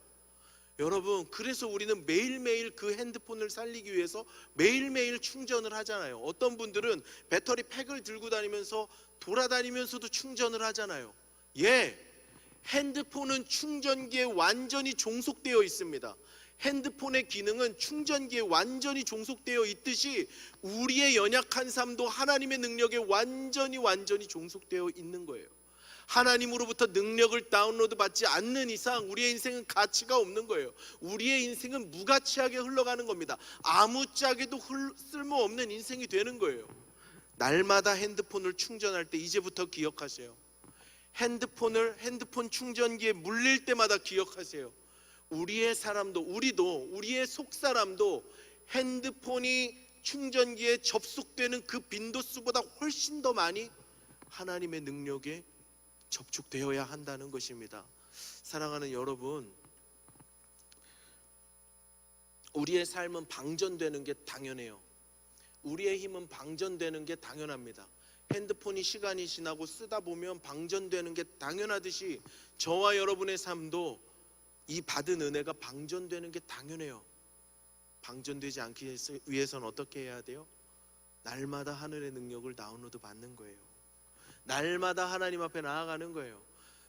여러분, 그래서 우리는 매일매일 그 핸드폰을 살리기 위해서 매일매일 충전을 하잖아요. 어떤 분들은 배터리 팩을 들고 다니면서 돌아다니면서도 충전을 하잖아요. 예, 핸드폰은 충전기에 완전히 종속되어 있습니다. 핸드폰의 기능은 충전기에 완전히 종속되어 있듯이 우리의 연약한 삶도 하나님의 능력에 완전히 종속되어 있는 거예요. 하나님으로부터 능력을 다운로드 받지 않는 이상 우리의 인생은 가치가 없는 거예요. 우리의 인생은 무가치하게 흘러가는 겁니다. 아무짝에도 쓸모없는 인생이 되는 거예요. 날마다 핸드폰을 충전할 때 이제부터 기억하세요. 핸드폰 충전기에 물릴 때마다 기억하세요. 우리의 사람도, 우리의 속사람도 핸드폰이 충전기에 접속되는 그 빈도수보다 훨씬 더 많이 하나님의 능력에 접촉되어야 한다는 것입니다. 사랑하는 여러분, 우리의 삶은 방전되는 게 당연해요. 우리의 힘은 방전되는 게 당연합니다. 핸드폰이 시간이 지나고 쓰다 보면 방전되는 게 당연하듯이 저와 여러분의 삶도 이 받은 은혜가 방전되는 게 당연해요. 방전되지 않기 위해서는 어떻게 해야 돼요? 날마다 하늘의 능력을 다운로드 받는 거예요. 날마다 하나님 앞에 나아가는 거예요.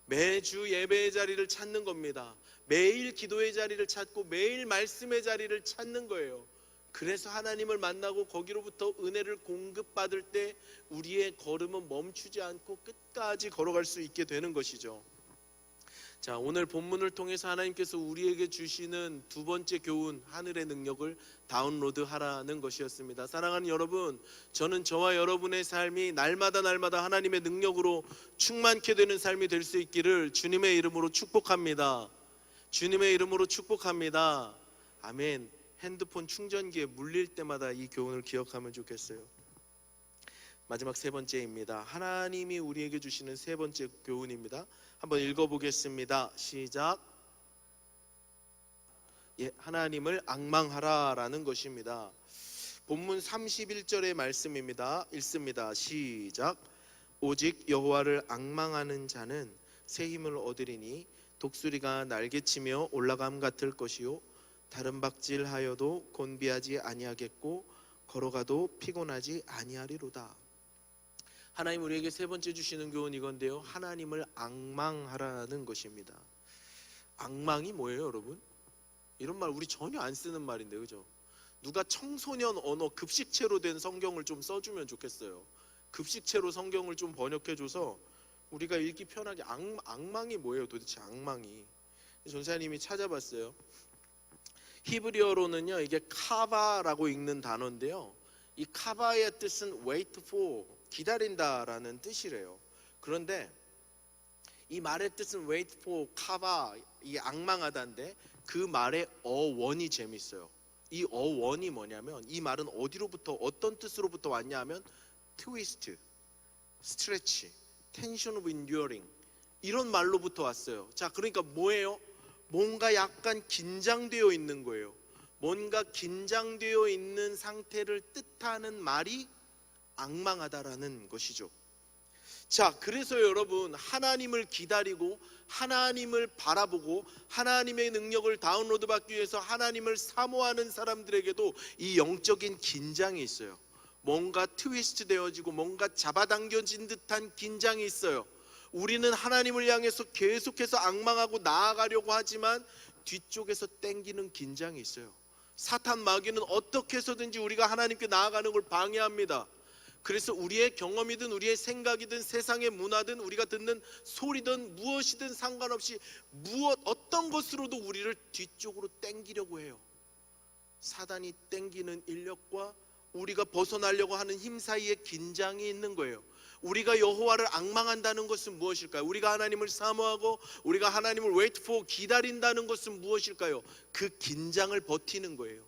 매주 예배의 자리를 찾는 겁니다. 매일 기도의 자리를 찾고 매일 말씀의 자리를 찾는 거예요. 그래서 하나님을 만나고 거기로부터 은혜를 공급받을 때 우리의 걸음은 멈추지 않고 끝까지 걸어갈 수 있게 되는 것이죠. 자, 오늘 본문을 통해서 하나님께서 우리에게 주시는 두 번째 교훈, 하늘의 능력을 다운로드 하라는 것이었습니다. 사랑하는 여러분, 저는 저와 여러분의 삶이 날마다 하나님의 능력으로 충만케 되는 삶이 될 수 있기를 주님의 이름으로 축복합니다. 주님의 이름으로 축복합니다. 아멘. 핸드폰 충전기에 물릴 때마다 이 교훈을 기억하면 좋겠어요. 마지막 세 번째입니다. 하나님이 우리에게 주시는 세 번째 교훈입니다. 한번 읽어보겠습니다. 시작. 예, 하나님을 앙망하라라는 것입니다. 본문 31절의 말씀입니다. 읽습니다. 시작. 오직 여호와를 앙망하는 자는 새 힘을 얻으리니 독수리가 날개치며 올라감 같을 것이요 다른 박질하여도 곤비하지 아니하겠고 걸어가도 피곤하지 아니하리로다. 하나님 우리에게 세 번째 주시는 교훈 이건데요, 하나님을 앙망하라는 것입니다. 앙망이 뭐예요, 여러분? 이런 말 우리 전혀 안 쓰는 말인데, 그죠? 누가 청소년 언어 급식체로 된 성경을 좀 써주면 좋겠어요. 급식체로 성경을 좀 번역해줘서 우리가 읽기 편하게. 앙망이 뭐예요, 도대체? 앙망이. 전사님이 찾아봤어요. 히브리어로는요, 이게 카바라고 읽는 단어인데요, 이 카바의 뜻은 wait for, 기다린다라는 뜻이래요. 그런데 이 말의 뜻은 wait for, 카바, 이 앙망하다인데 그 말의 어원이 재밌어요. 이 어원이 뭐냐면, 이 말은 어디로부터, 어떤 뜻으로부터 왔냐 하면 트위스트, 스트레치, 텐션 오브 인듀어링, 이런 말로부터 왔어요. 자, 그러니까 뭐예요? 뭔가 약간 긴장되어 있는 거예요. 뭔가 긴장되어 있는 상태를 뜻하는 말이 앙망하다라는 것이죠. 자, 그래서 여러분, 하나님을 기다리고 하나님을 바라보고 하나님의 능력을 다운로드 받기 위해서 하나님을 사모하는 사람들에게도 이 영적인 긴장이 있어요. 뭔가 트위스트 되어지고 뭔가 잡아당겨진 듯한 긴장이 있어요. 우리는 하나님을 향해서 계속해서 앙망하고 나아가려고 하지만 뒤쪽에서 땡기는 긴장이 있어요. 사탄 마귀는 어떻게 해서든지 우리가 하나님께 나아가는 걸 방해합니다. 그래서 우리의 경험이든 우리의 생각이든 세상의 문화든 우리가 듣는 소리든 무엇이든 상관없이 어떤 것으로도 우리를 뒤쪽으로 땡기려고 해요. 사단이 땡기는 인력과 우리가 벗어나려고 하는 힘 사이에 긴장이 있는 거예요. 우리가 여호와를 앙망한다는 것은 무엇일까요? 우리가 하나님을 사모하고 우리가 하나님을 wait for 기다린다는 것은 무엇일까요? 그 긴장을 버티는 거예요.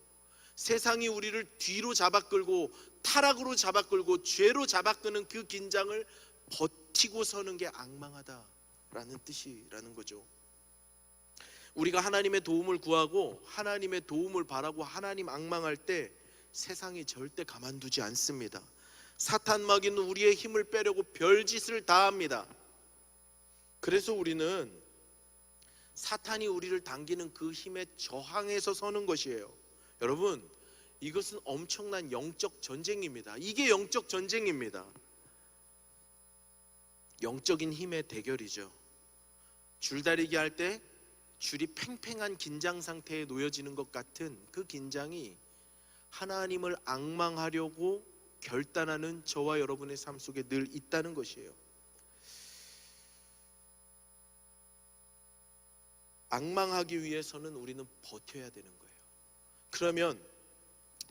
세상이 우리를 뒤로 잡아끌고 타락으로 잡아끌고 죄로 잡아끄는 그 긴장을 버티고 서는 게 앙망하다라는 뜻이라는 거죠. 우리가 하나님의 도움을 구하고 하나님의 도움을 바라고 하나님 앙망할 때 세상이 절대 가만두지 않습니다. 사탄 마귀는 우리의 힘을 빼려고 별짓을 다 합니다. 그래서 우리는 사탄이 우리를 당기는 그 힘에 저항해서 서는 것이에요. 여러분, 이것은 엄청난 영적 전쟁입니다. 이게 영적 전쟁입니다. 영적인 힘의 대결이죠. 줄다리기 할 때 줄이 팽팽한 긴장 상태에 놓여지는 것 같은 그 긴장이 하나님을 앙망하려고 결단하는 저와 여러분의 삶 속에 늘 있다는 것이에요. 앙망하기 위해서는 우리는 버텨야 되는 거예요. 그러면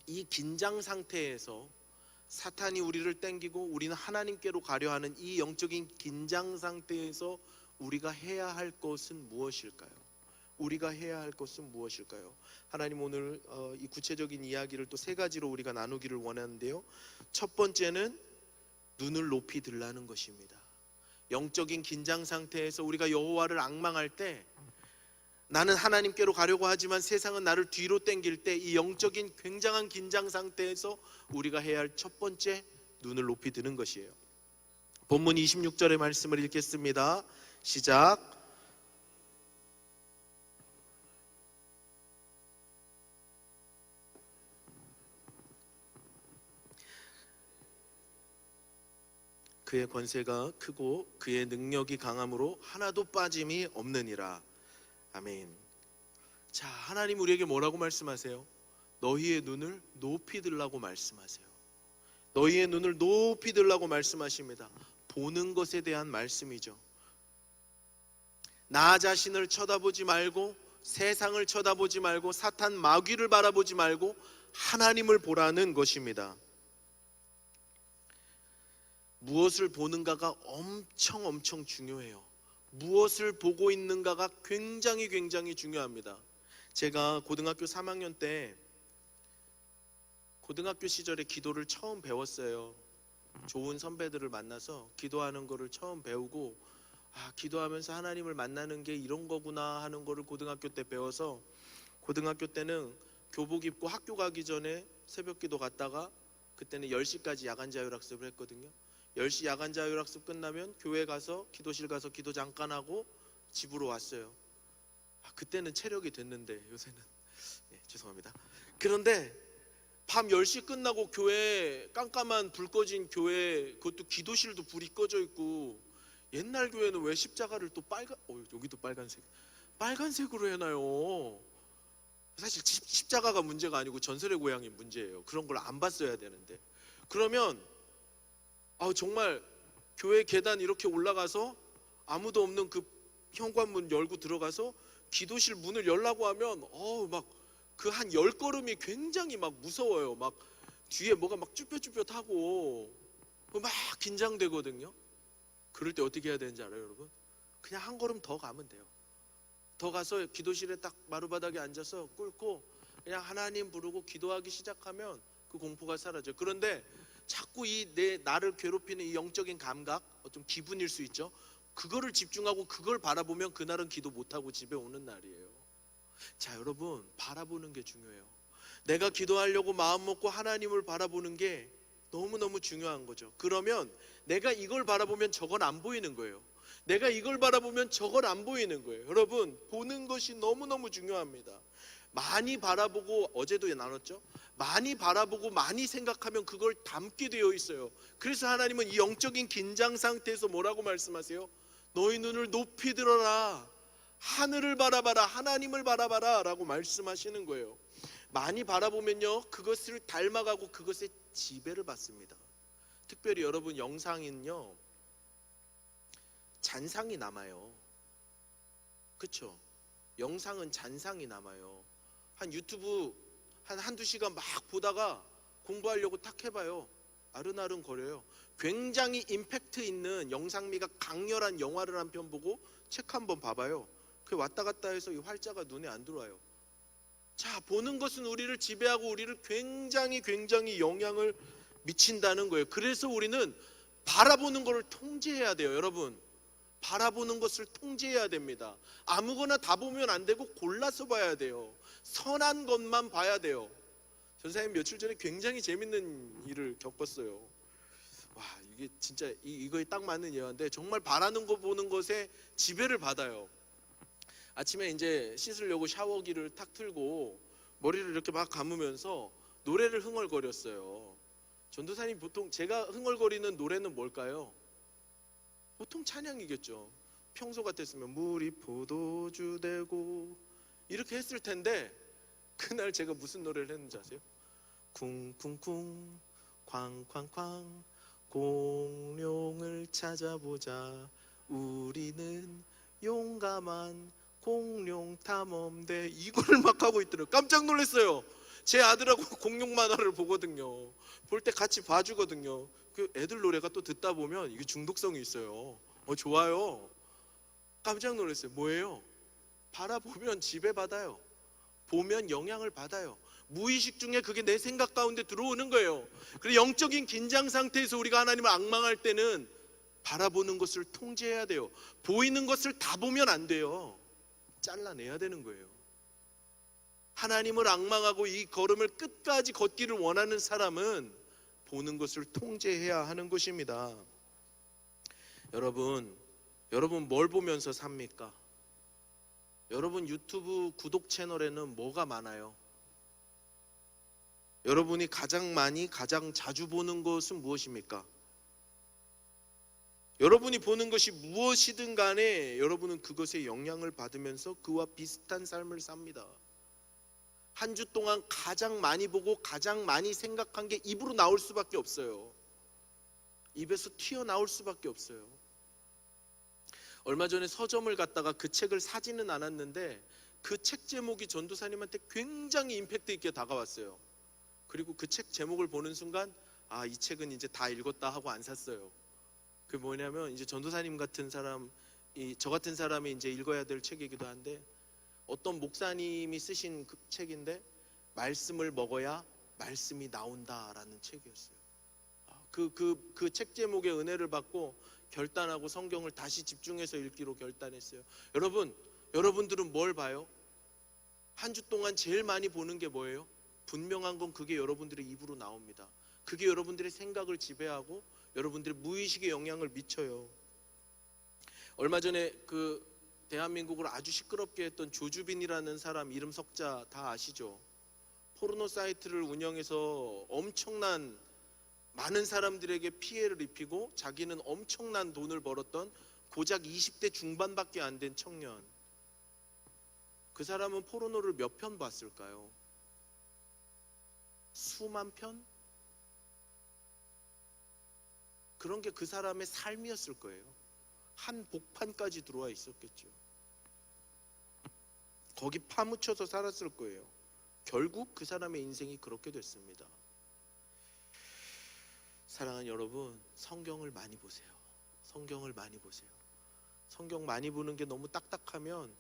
이 긴장 상태에서 사탄이 우리를 땡기고 우리는 하나님께로 가려 하는 이 영적인 긴장 상태에서 우리가 해야 할 것은 무엇일까요? 우리가 해야 할 것은 무엇일까요? 하나님 오늘 이 구체적인 이야기를 또 세 가지로 우리가 나누기를 원하는데요. 첫 번째는 눈을 높이 들라는 것입니다. 영적인 긴장 상태에서 우리가 여호와를 앙망할 때 나는 하나님께로 가려고 하지만 세상은 나를 뒤로 땡길 때 이 영적인 굉장한 긴장 상태에서 우리가 해야 할 첫 번째 눈을 높이 드는 것이에요. 본문 26절의 말씀을 읽겠습니다. 시작. 그의 권세가 크고 그의 능력이 강함으로 하나도 빠짐이 없느니라. 아멘. 자, 하나님 우리에게 뭐라고 말씀하세요? 너희의 눈을 높이 들라고 말씀하세요. 너희의 눈을 높이 들라고 말씀하십니다. 보는 것에 대한 말씀이죠. 나 자신을 쳐다보지 말고 세상을 쳐다보지 말고 사탄 마귀를 바라보지 말고 하나님을 보라는 것입니다. 무엇을 보는가가 엄청 중요해요. 무엇을 보고 있는가가 굉장히 중요합니다. 제가 고등학교 3학년 때 고등학교 시절에 기도를 처음 배웠어요. 좋은 선배들을 만나서 기도하는 거를 처음 배우고 기도하면서 하나님을 만나는 게 이런 거구나 하는 거를 고등학교 때 배워서 고등학교 때는 교복 입고 학교 가기 전에 새벽 기도 갔다가 그때는 10시까지 야간 자율학습을 했거든요. 10시 야간 자율학습 끝나면 교회 가서 기도실 가서 기도 잠깐 하고 집으로 왔어요. 그때는 체력이 됐는데 요새는 죄송합니다. 그런데 밤 10시 끝나고 교회 깜깜한 불 꺼진 교회 그것도 기도실도 불이 꺼져 있고 옛날 교회는 왜 십자가를 또 여기도 빨간색으로 해놔요. 사실 십자가가 문제가 아니고 전설의 고향이 문제예요. 그런 걸 안 봤어야 되는데 그러면 정말 교회 계단 이렇게 올라가서 아무도 없는 그 현관문 열고 들어가서 기도실 문을 열라고 하면 막 그 한 10걸음이 굉장히 막 무서워요. 막 뒤에 뭐가 막 쭈뼛쭈뼛하고 막 긴장되거든요. 그럴 때 어떻게 해야 되는지 알아요, 여러분? 그냥 한 걸음 더 가면 돼요. 더 가서 기도실에 딱 마루바닥에 앉아서 꿇고 그냥 하나님 부르고 기도하기 시작하면 그 공포가 사라져요. 그런데 자꾸 나를 괴롭히는 이 영적인 감각, 좀 기분일 수 있죠. 그거를 집중하고 그걸 바라보면 그날은 기도 못하고 집에 오는 날이에요. 자, 여러분, 바라보는 게 중요해요. 내가 기도하려고 마음 먹고 하나님을 바라보는 게 너무너무 중요한 거죠. 그러면 내가 이걸 바라보면 저건 안 보이는 거예요. 내가 이걸 바라보면 저건 안 보이는 거예요. 여러분, 보는 것이 너무너무 중요합니다. 많이 바라보고, 어제도 나눴죠? 많이 바라보고 많이 생각하면 그걸 담게 되어 있어요. 그래서 하나님은 이 영적인 긴장 상태에서 뭐라고 말씀하세요? 너희 눈을 높이 들어라, 하늘을 바라봐라, 하나님을 바라봐라 라고 말씀하시는 거예요. 많이 바라보면요 그것을 닮아가고 그것의 지배를 받습니다. 특별히 여러분 영상은요 잔상이 남아요. 그쵸? 영상은 잔상이 남아요. 한 유튜브 한두 시간 막 보다가 공부하려고 탁 해봐요. 아른아른 거려요. 굉장히 임팩트 있는 영상미가 강렬한 영화를 한 편 보고 책 한 번 봐봐요. 그 왔다 갔다 해서 이 활자가 눈에 안 들어와요. 자, 보는 것은 우리를 지배하고 우리를 굉장히 영향을 미친다는 거예요. 그래서 우리는 바라보는 것을 통제해야 돼요. 여러분, 바라보는 것을 통제해야 됩니다. 아무거나 다 보면 안 되고 골라서 봐야 돼요. 선한 것만 봐야 돼요. 전사님 며칠 전에 굉장히 재밌는 일을 겪었어요. 와, 이게 진짜 이거에 딱 맞는 예화인데, 정말 바라는 거 보는 것에 지배를 받아요. 아침에 이제 씻으려고 샤워기를 탁 틀고 머리를 이렇게 막 감으면서 노래를 흥얼거렸어요. 전도사님, 보통 제가 흥얼거리는 노래는 뭘까요? 보통 찬양이겠죠. 평소 같았으면 물이 포도주 되고 이렇게 했을 텐데, 그날 제가 무슨 노래를 했는지 아세요? 쿵쿵쿵 쾅쾅쾅 공룡을 찾아보자, 우리는 용감한 공룡 탐험대, 이거를 막 하고 있더라고요. 깜짝 놀랐어요. 제 아들하고 공룡 만화를 보거든요. 볼 때 같이 봐주거든요. 그 애들 노래가 또 듣다 보면 이게 중독성이 있어요. 좋아요. 깜짝 놀랐어요. 뭐예요? 바라보면 지배받아요. 보면 영향을 받아요. 무의식 중에 그게 내 생각 가운데 들어오는 거예요. 그래서 영적인 긴장 상태에서 우리가 하나님을 앙망할 때는 바라보는 것을 통제해야 돼요. 보이는 것을 다 보면 안 돼요. 잘라내야 되는 거예요. 하나님을 앙망하고 이 걸음을 끝까지 걷기를 원하는 사람은 보는 것을 통제해야 하는 것입니다. 여러분 뭘 보면서 삽니까? 여러분 유튜브 구독 채널에는 뭐가 많아요? 여러분이 가장 자주 보는 것은 무엇입니까? 여러분이 보는 것이 무엇이든 간에 여러분은 그것에 영향을 받으면서 그와 비슷한 삶을 삽니다. 한 주 동안 가장 많이 보고 가장 많이 생각한 게 입으로 나올 수밖에 없어요. 입에서 튀어나올 수밖에 없어요. 얼마 전에 서점을 갔다가 그 책을 사지는 않았는데 그 책 제목이 전도사님한테 굉장히 임팩트 있게 다가왔어요. 그리고 그 책 제목을 보는 순간 이 책은 이제 다 읽었다 하고 안 샀어요. 그게 뭐냐면 이제 전도사님 같은 사람, 저 같은 사람이 이제 읽어야 될 책이기도 한데, 어떤 목사님이 쓰신 그 책인데, 말씀을 먹어야 말씀이 나온다라는 책이었어요. 그 책 제목의 은혜를 받고 결단하고 성경을 다시 집중해서 읽기로 결단했어요. 여러분들은 뭘 봐요? 한 주 동안 제일 많이 보는 게 뭐예요? 분명한 건 그게 여러분들의 입으로 나옵니다. 그게 여러분들의 생각을 지배하고 여러분들의 무의식에 영향을 미쳐요. 얼마 전에 그 대한민국을 아주 시끄럽게 했던 조주빈이라는 사람, 이름 석자 다 아시죠? 포르노 사이트를 운영해서 엄청난 많은 사람들에게 피해를 입히고 자기는 엄청난 돈을 벌었던 고작 20대 중반밖에 안 된 청년. 그 사람은 포르노를 몇 편 봤을까요? 수만 편? 그런 게 그 사람의 삶이었을 거예요. 한 복판까지 들어와 있었겠죠. 거기 파묻혀서 살았을 거예요. 결국 그 사람의 인생이 그렇게 됐습니다. 사랑하는 여러분, 성경을 많이 보세요. 성경을 많이 보세요. 성경 많이 보는 게 너무 딱딱하면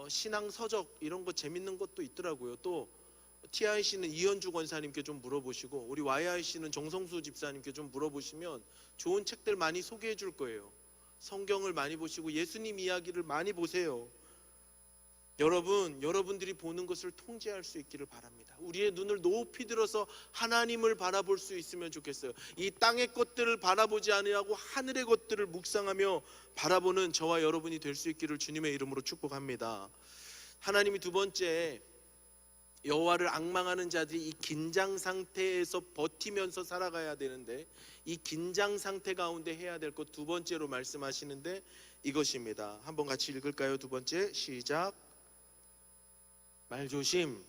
신앙 서적 이런 거 재밌는 것도 있더라고요. 또 TIC는 이현주 권사님께 좀 물어보시고, 우리 YIC는 정성수 집사님께 좀 물어보시면 좋은 책들 많이 소개해 줄 거예요. 성경을 많이 보시고 예수님 이야기를 많이 보세요. 여러분들이 보는 것을 통제할 수 있기를 바랍니다. 우리의 눈을 높이 들어서 하나님을 바라볼 수 있으면 좋겠어요. 이 땅의 것들을 바라보지 아니하고 하늘의 것들을 묵상하며 바라보는 저와 여러분이 될 수 있기를 주님의 이름으로 축복합니다. 하나님이 두 번째, 여호와를 앙망하는 자들이 이 긴장 상태에서 버티면서 살아가야 되는데, 이 긴장 상태 가운데 해야 될 것 두 번째로 말씀하시는데 이것입니다. 한번 같이 읽을까요? 두 번째, 시작. 말조심.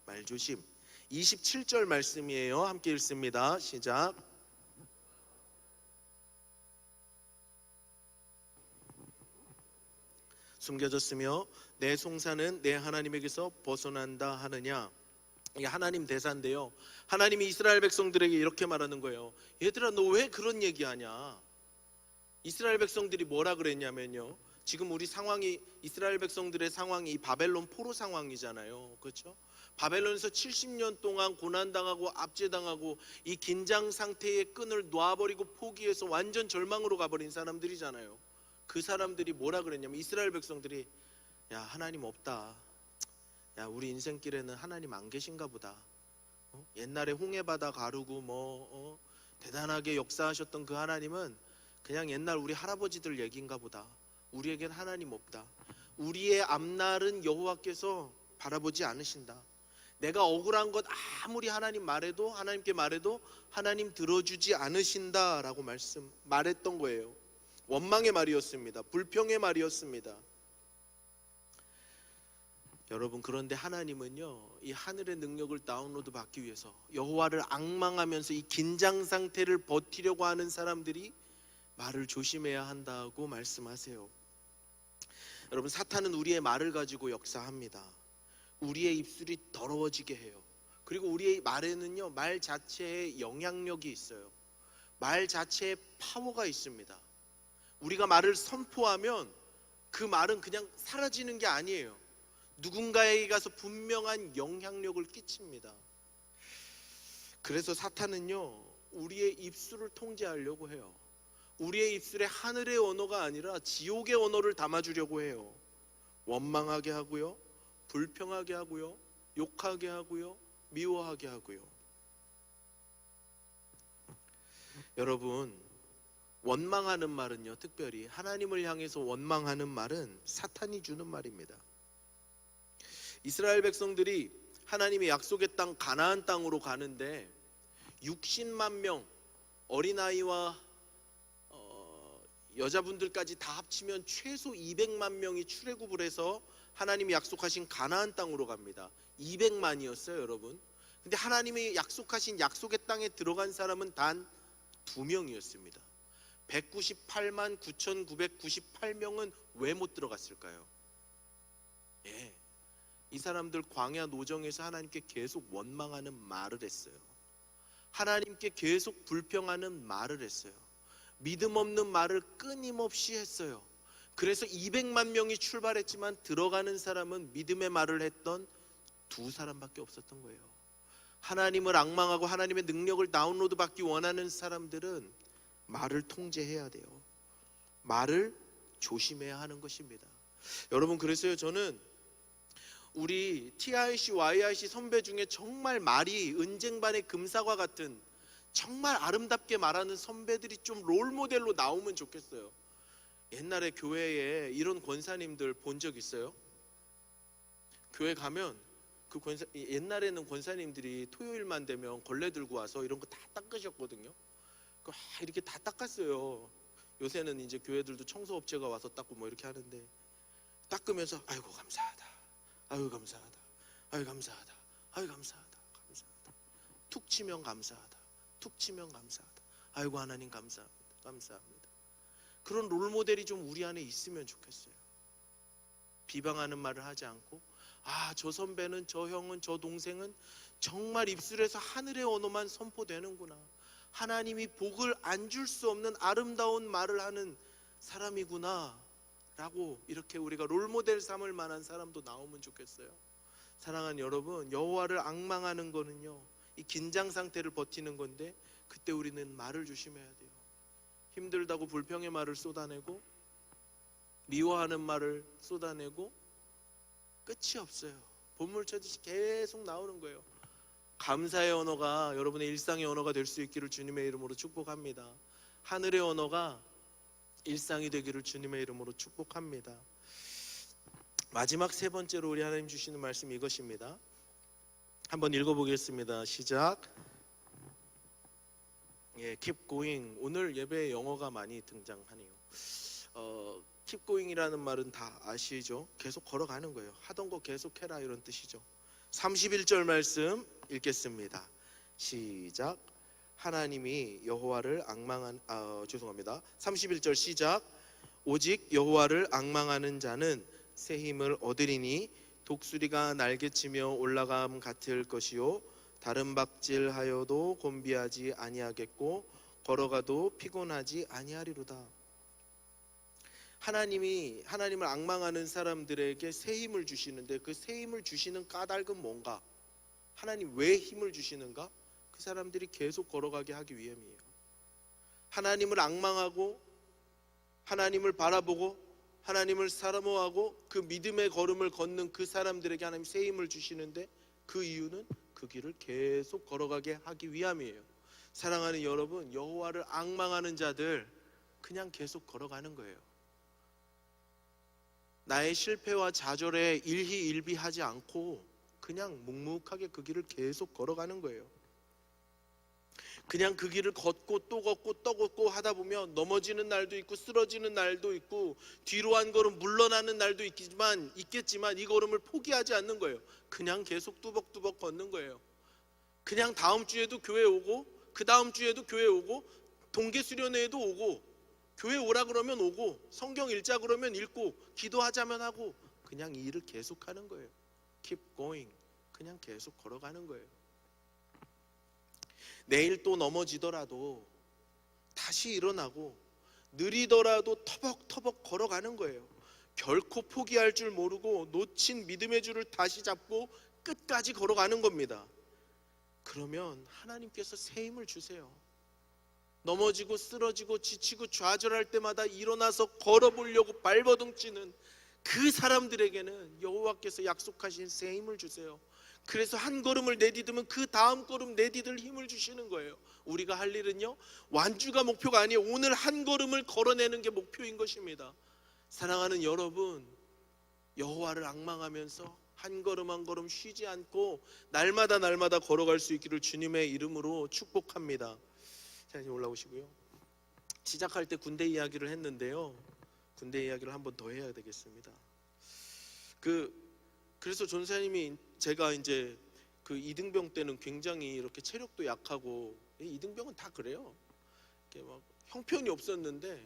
말조심. 27절 말씀이에요. 함께 읽습니다. 시작. 숨겨졌으며 내 송사는 내 하나님에게서 벗어난다 하느냐. 이게 하나님 대사인데요, 하나님이 이스라엘 백성들에게 이렇게 말하는 거예요. 얘들아, 너 왜 그런 얘기하냐. 이스라엘 백성들이 뭐라 그랬냐면요, 지금 우리 상황이, 이스라엘 백성들의 상황이 이 바벨론 포로 상황이잖아요. 그렇죠? 바벨론에서 70년 동안 고난당하고 압제당하고 이 긴장 상태의 끈을 놔버리고 포기해서 완전 절망으로 가버린 사람들이잖아요. 그 사람들이 뭐라 그랬냐면, 이스라엘 백성들이 야, 하나님 없다. 야, 우리 인생길에는 하나님 안 계신가 보다. 옛날에 홍해바다 가르고 대단하게 역사하셨던 그 하나님은 그냥 옛날 우리 할아버지들 얘기인가 보다. 우리에겐 하나님 없다. 우리의 앞날은 여호와께서 바라보지 않으신다. 내가 억울한 것 아무리 하나님께 말해도 하나님 들어주지 않으신다라고 말했던 거예요. 원망의 말이었습니다. 불평의 말이었습니다. 여러분, 그런데 하나님은요, 이 하늘의 능력을 다운로드 받기 위해서 여호와를 앙망하면서 이 긴장 상태를 버티려고 하는 사람들이 말을 조심해야 한다고 말씀하세요. 여러분, 사탄은 우리의 말을 가지고 역사합니다. 우리의 입술이 더러워지게 해요. 그리고 우리의 말에는요, 말 자체에 영향력이 있어요. 말 자체에 파워가 있습니다. 우리가 말을 선포하면 그 말은 그냥 사라지는 게 아니에요. 누군가에게 가서 분명한 영향력을 끼칩니다. 그래서 사탄은요, 우리의 입술을 통제하려고 해요. 우리의 입술에 하늘의 언어가 아니라 지옥의 언어를 담아주려고 해요. 원망하게 하고요, 불평하게 하고요, 욕하게 하고요, 미워하게 하고요. 여러분, 원망하는 말은요, 특별히 하나님을 향해서 원망하는 말은 사탄이 주는 말입니다. 이스라엘 백성들이 하나님의 약속의 땅 가나안 땅으로 가는데 60만 명 어린아이와 여자분들까지 다 합치면 최소 200만 명이 출애굽을 해서 하나님이 약속하신 가나안 땅으로 갑니다. 200만이었어요, 여러분. 근데 하나님이 약속하신 약속의 땅에 들어간 사람은 단 2명이었습니다. 198만 9,998명은 왜 못 들어갔을까요? 예, 이 사람들 광야 노정에서 하나님께 계속 원망하는 말을 했어요. 하나님께 계속 불평하는 말을 했어요. 믿음 없는 말을 끊임없이 했어요. 그래서 200만 명이 출발했지만 들어가는 사람은 믿음의 말을 했던 2사람밖에 없었던 거예요. 하나님을 앙망하고 하나님의 능력을 다운로드 받기 원하는 사람들은 말을 통제해야 돼요. 말을 조심해야 하는 것입니다. 여러분, 그래서요, 저는 우리 TIC, YIC 선배 중에 정말 말이 은쟁반의 금사과 같은 정말 아름답게 말하는 선배들이 좀 롤모델로 나오면 좋겠어요. 옛날에 교회에 이런 권사님들 본 적 있어요? 교회 가면 옛날에는 권사님들이 토요일만 되면 걸레 들고 와서 이런 거 다 닦으셨거든요. 이렇게 다 닦았어요. 요새는 이제 교회들도 청소업체가 와서 닦고 이렇게 하는데, 닦으면서 아이고 감사하다, 아이고 감사하다, 아이고 감사하다, 아이고 감사하다, 감사하다. 툭 치면 감사하다, 툭 치면 감사하다. 아이고 하나님 감사합니다, 감사합니다. 그런 롤모델이 좀 우리 안에 있으면 좋겠어요. 비방하는 말을 하지 않고, 저 선배는, 저 형은, 저 동생은 정말 입술에서 하늘의 언어만 선포되는구나, 하나님이 복을 안 줄 수 없는 아름다운 말을 하는 사람이구나 라고, 이렇게 우리가 롤모델 삼을 만한 사람도 나오면 좋겠어요. 사랑하는 여러분, 여호와를 앙망하는 거는요, 이 긴장 상태를 버티는 건데, 그때 우리는 말을 조심해야 돼요. 힘들다고 불평의 말을 쏟아내고 미워하는 말을 쏟아내고 끝이 없어요. 본물 쳐듯이 계속 나오는 거예요. 감사의 언어가 여러분의 일상의 언어가 될 수 있기를 주님의 이름으로 축복합니다. 하늘의 언어가 일상이 되기를 주님의 이름으로 축복합니다. 마지막 3번째로 우리 하나님 주시는 말씀이 이것입니다. 한번 읽어보겠습니다. 시작. keep going. 오늘 예배에 영어가 많이 등장하네요. keep going이라는 말은 다 아시죠? 계속 걸어가는 거예요. 하던 거 계속해라, 이런 뜻이죠. 31절 말씀 읽겠습니다. 시작. 하나님이 여호와를 앙망한 31절 시작. 오직 여호와를 앙망하는 자는 새 힘을 얻으리니 독수리가 날개치며 올라감 같을 것이요 다른 박질하여도 곤비하지 아니하겠고 걸어가도 피곤하지 아니하리로다. 하나님을 앙망하는 사람들에게 새 힘을 주시는데 그 새 힘을 주시는 까닭은 뭔가? 하나님 왜 힘을 주시는가? 그 사람들이 계속 걸어가게 하기 위함이에요. 하나님을 앙망하고 하나님을 바라보고 하나님을 사모하고 그 믿음의 걸음을 걷는 그 사람들에게 하나님 새 힘을 주시는데 그 이유는 그 길을 계속 걸어가게 하기 위함이에요. 사랑하는 여러분, 여호와를 앙망하는 자들 그냥 계속 걸어가는 거예요. 나의 실패와 좌절에 일희일비하지 않고 그냥 묵묵하게 그 길을 계속 걸어가는 거예요. 그냥 그 길을 걷고 또 걷고 또 걷고 하다 보면 넘어지는 날도 있고 쓰러지는 날도 있고 뒤로 한 걸음 물러나는 날도 있겠지만 이 걸음을 포기하지 않는 거예요. 그냥 계속 뚜벅뚜벅 걷는 거예요. 그냥 다음 주에도 교회 오고 그 다음 주에도 교회 오고 동계 수련회에도 오고 교회 오라 그러면 오고 성경 읽자 그러면 읽고 기도하자면 하고 그냥 이 일을 계속하는 거예요. Keep going. 그냥 계속 걸어가는 거예요. 내일 또 넘어지더라도 다시 일어나고 느리더라도 터벅터벅 걸어가는 거예요. 결코 포기할 줄 모르고 놓친 믿음의 줄을 다시 잡고 끝까지 걸어가는 겁니다. 그러면 하나님께서 새 힘을 주세요. 넘어지고 쓰러지고 지치고 좌절할 때마다 일어나서 걸어보려고 발버둥치는 그 사람들에게는 여호와께서 약속하신 새 힘을 주세요. 그래서 한 걸음을 내디디면 그 다음 걸음 내디딜 힘을 주시는 거예요. 우리가 할 일은요, 완주가 목표가 아니에요. 오늘 한 걸음을 걸어내는 게 목표인 것입니다. 사랑하는 여러분, 여호와를 앙망하면서 한 걸음 한 걸음 쉬지 않고 날마다 걸어갈 수 있기를 주님의 이름으로 축복합니다. 자, 이제 올라오시고요. 시작할 때 군대 이야기를 했는데요, 군대 이야기를 한 번 더 해야 되겠습니다. 그래서 전사님이 제가 이제 그 이등병 때는 굉장히 이렇게 체력도 약하고, 이등병은 다 그래요. 이렇게 막 형편이 없었는데,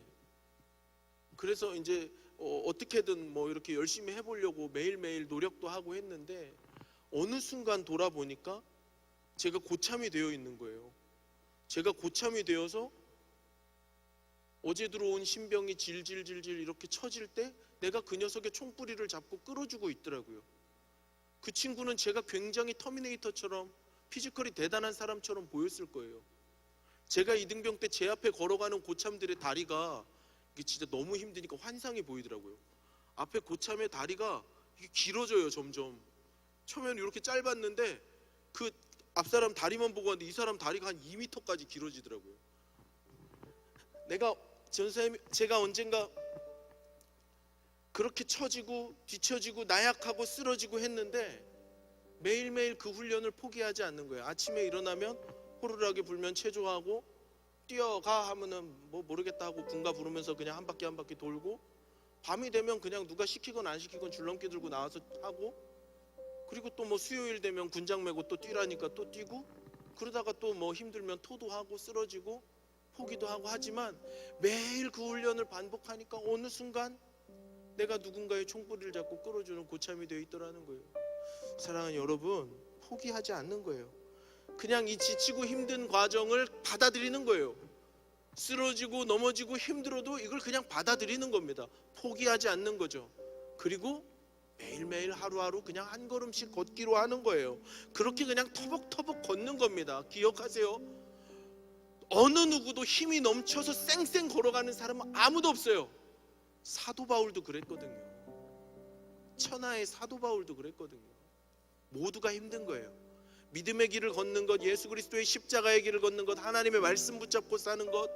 그래서 이제 어떻게든 뭐 이렇게 열심히 해보려고 매일매일 노력도 하고 했는데 어느 순간 돌아보니까 제가 고참이 되어 있는 거예요. 제가 고참이 되어서 어제 들어온 신병이 질질질질 이렇게 처질 때 내가 그 녀석의 총뿌리를 잡고 끌어주고 있더라고요. 그 친구는 제가 굉장히 터미네이터처럼 피지컬이 대단한 사람처럼 보였을 거예요. 제가 이등병 때 제 앞에 걸어가는 고참들의 다리가 이게 진짜 너무 힘드니까 환상이 보이더라고요. 앞에 고참의 다리가 이게 길어져요. 점점 처음에는 이렇게 짧았는데 그 앞사람 다리만 보고 왔는데 이 사람 다리가 한 2m까지 길어지더라고요. 제가 언젠가 그렇게 처지고 뒤처지고 나약하고 쓰러지고 했는데 매일매일 그 훈련을 포기하지 않는 거예요. 아침에 일어나면 호루라기 불면 체조하고 뛰어가 하면은 뭐 모르겠다 하고 군가 부르면서 그냥 한 바퀴 돌고, 밤이 되면 그냥 누가 시키건 안 시키건 줄넘기 들고 나와서 하고, 그리고 또 뭐 수요일 되면 군장 메고 또 뛰라니까 또 뛰고, 그러다가 또 뭐 힘들면 토도 하고 쓰러지고 포기도 하고 하지만 매일 그 훈련을 반복하니까 어느 순간 내가 누군가의 총뿌리를 잡고 끌어주는 고참이 되어 있더라는 거예요. 사랑하는 여러분, 포기하지 않는 거예요. 그냥 이 지치고 힘든 과정을 받아들이는 거예요. 쓰러지고 넘어지고 힘들어도 이걸 그냥 받아들이는 겁니다. 포기하지 않는 거죠. 그리고 매일매일 하루하루 그냥 한 걸음씩 걷기로 하는 거예요. 그렇게 그냥 터벅터벅 걷는 겁니다. 기억하세요. 어느 누구도 힘이 넘쳐서 쌩쌩 걸어가는 사람은 아무도 없어요. 사도 바울도 그랬거든요. 천하의 사도 바울도 그랬거든요. 모두가 힘든 거예요. 믿음의 길을 걷는 것, 예수 그리스도의 십자가의 길을 걷는 것, 하나님의 말씀 붙잡고 사는 것,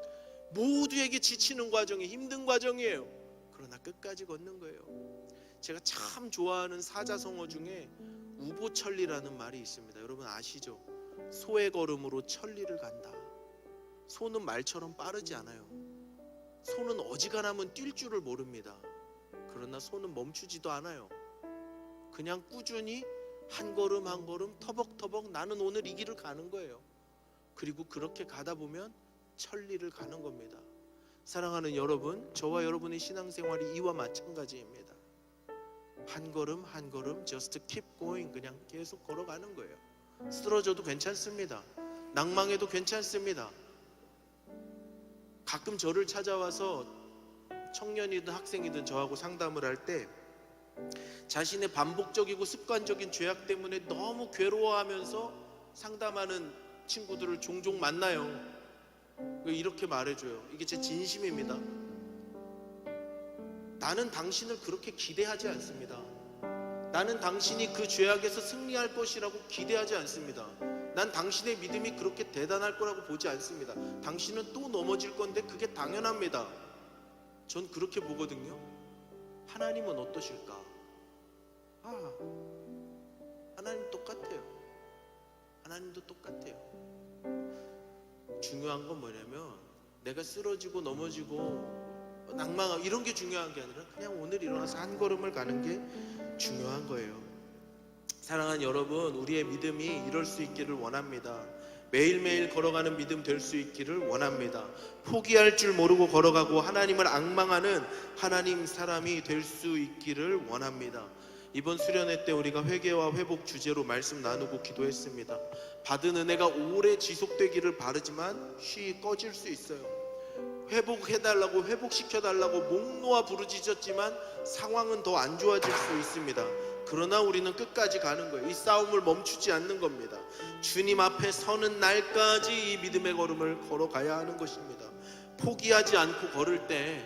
모두에게 지치는 과정이 힘든 과정이에요. 그러나 끝까지 걷는 거예요. 제가 참 좋아하는 사자성어 중에 우보천리라는 말이 있습니다. 여러분 아시죠? 소의 걸음으로 천리를 간다. 소는 말처럼 빠르지 않아요. 소는 어지간하면 뛸 줄을 모릅니다. 그러나 소는 멈추지도 않아요. 그냥 꾸준히 한 걸음 한 걸음 터벅터벅 나는 오늘 이 길을 가는 거예요. 그리고 그렇게 가다 보면 천리를 가는 겁니다. 사랑하는 여러분, 저와 여러분의 신앙생활이 이와 마찬가지입니다. 한 걸음 한 걸음 just keep going, 그냥 계속 걸어가는 거예요. 쓰러져도 괜찮습니다. 낭망해도 괜찮습니다. 가끔 저를 찾아와서 청년이든 학생이든 저하고 상담을 할 때 자신의 반복적이고 습관적인 죄악 때문에 너무 괴로워하면서 상담하는 친구들을 종종 만나요. 이렇게 말해줘요. 이게 제 진심입니다. 나는 당신을 그렇게 기대하지 않습니다. 나는 당신이 그 죄악에서 승리할 것이라고 기대하지 않습니다. 난 당신의 믿음이 그렇게 대단할 거라고 보지 않습니다. 당신은 또 넘어질 건데 그게 당연합니다. 전 그렇게 보거든요. 하나님은 어떠실까? 하나님 똑같아요. 하나님도 똑같아요. 중요한 건 뭐냐면 내가 쓰러지고 넘어지고 낭망하고 이런 게 중요한 게 아니라 그냥 오늘 일어나서 한 걸음을 가는 게 중요한 거예요. 사랑하는 여러분, 우리의 믿음이 이럴 수 있기를 원합니다. 매일매일 걸어가는 믿음 될 수 있기를 원합니다. 포기할 줄 모르고 걸어가고 하나님을 앙망하는 하나님 사람이 될 수 있기를 원합니다. 이번 수련회 때 우리가 회개와 회복 주제로 말씀 나누고 기도했습니다. 받은 은혜가 오래 지속되기를 바라지만 쉬이 꺼질 수 있어요. 회복해달라고 회복시켜달라고 목 놓아 부르짖었지만 상황은 더 안 좋아질 수 있습니다. 그러나 우리는 끝까지 가는 거예요. 이 싸움을 멈추지 않는 겁니다. 주님 앞에 서는 날까지 이 믿음의 걸음을 걸어가야 하는 것입니다. 포기하지 않고 걸을 때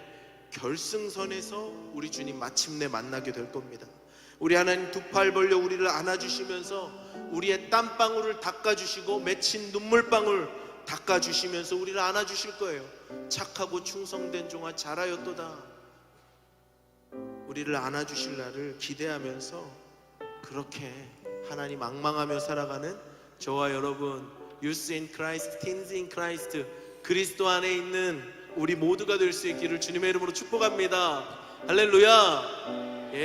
결승선에서 우리 주님 마침내 만나게 될 겁니다. 우리 하나님 두 팔 벌려 우리를 안아주시면서 우리의 땀방울을 닦아주시고 맺힌 눈물방울 닦아주시면서 우리를 안아주실 거예요. 착하고 충성된 종아 잘하였도다. 우리를 안아주실 날을 기대하면서 그렇게 하나님 앙망하며 살아가는 저와 여러분, Youth in Christ, Teens in Christ, 그리스도 안에 있는 우리 모두가 될 수 있기를 주님의 이름으로 축복합니다. 할렐루야.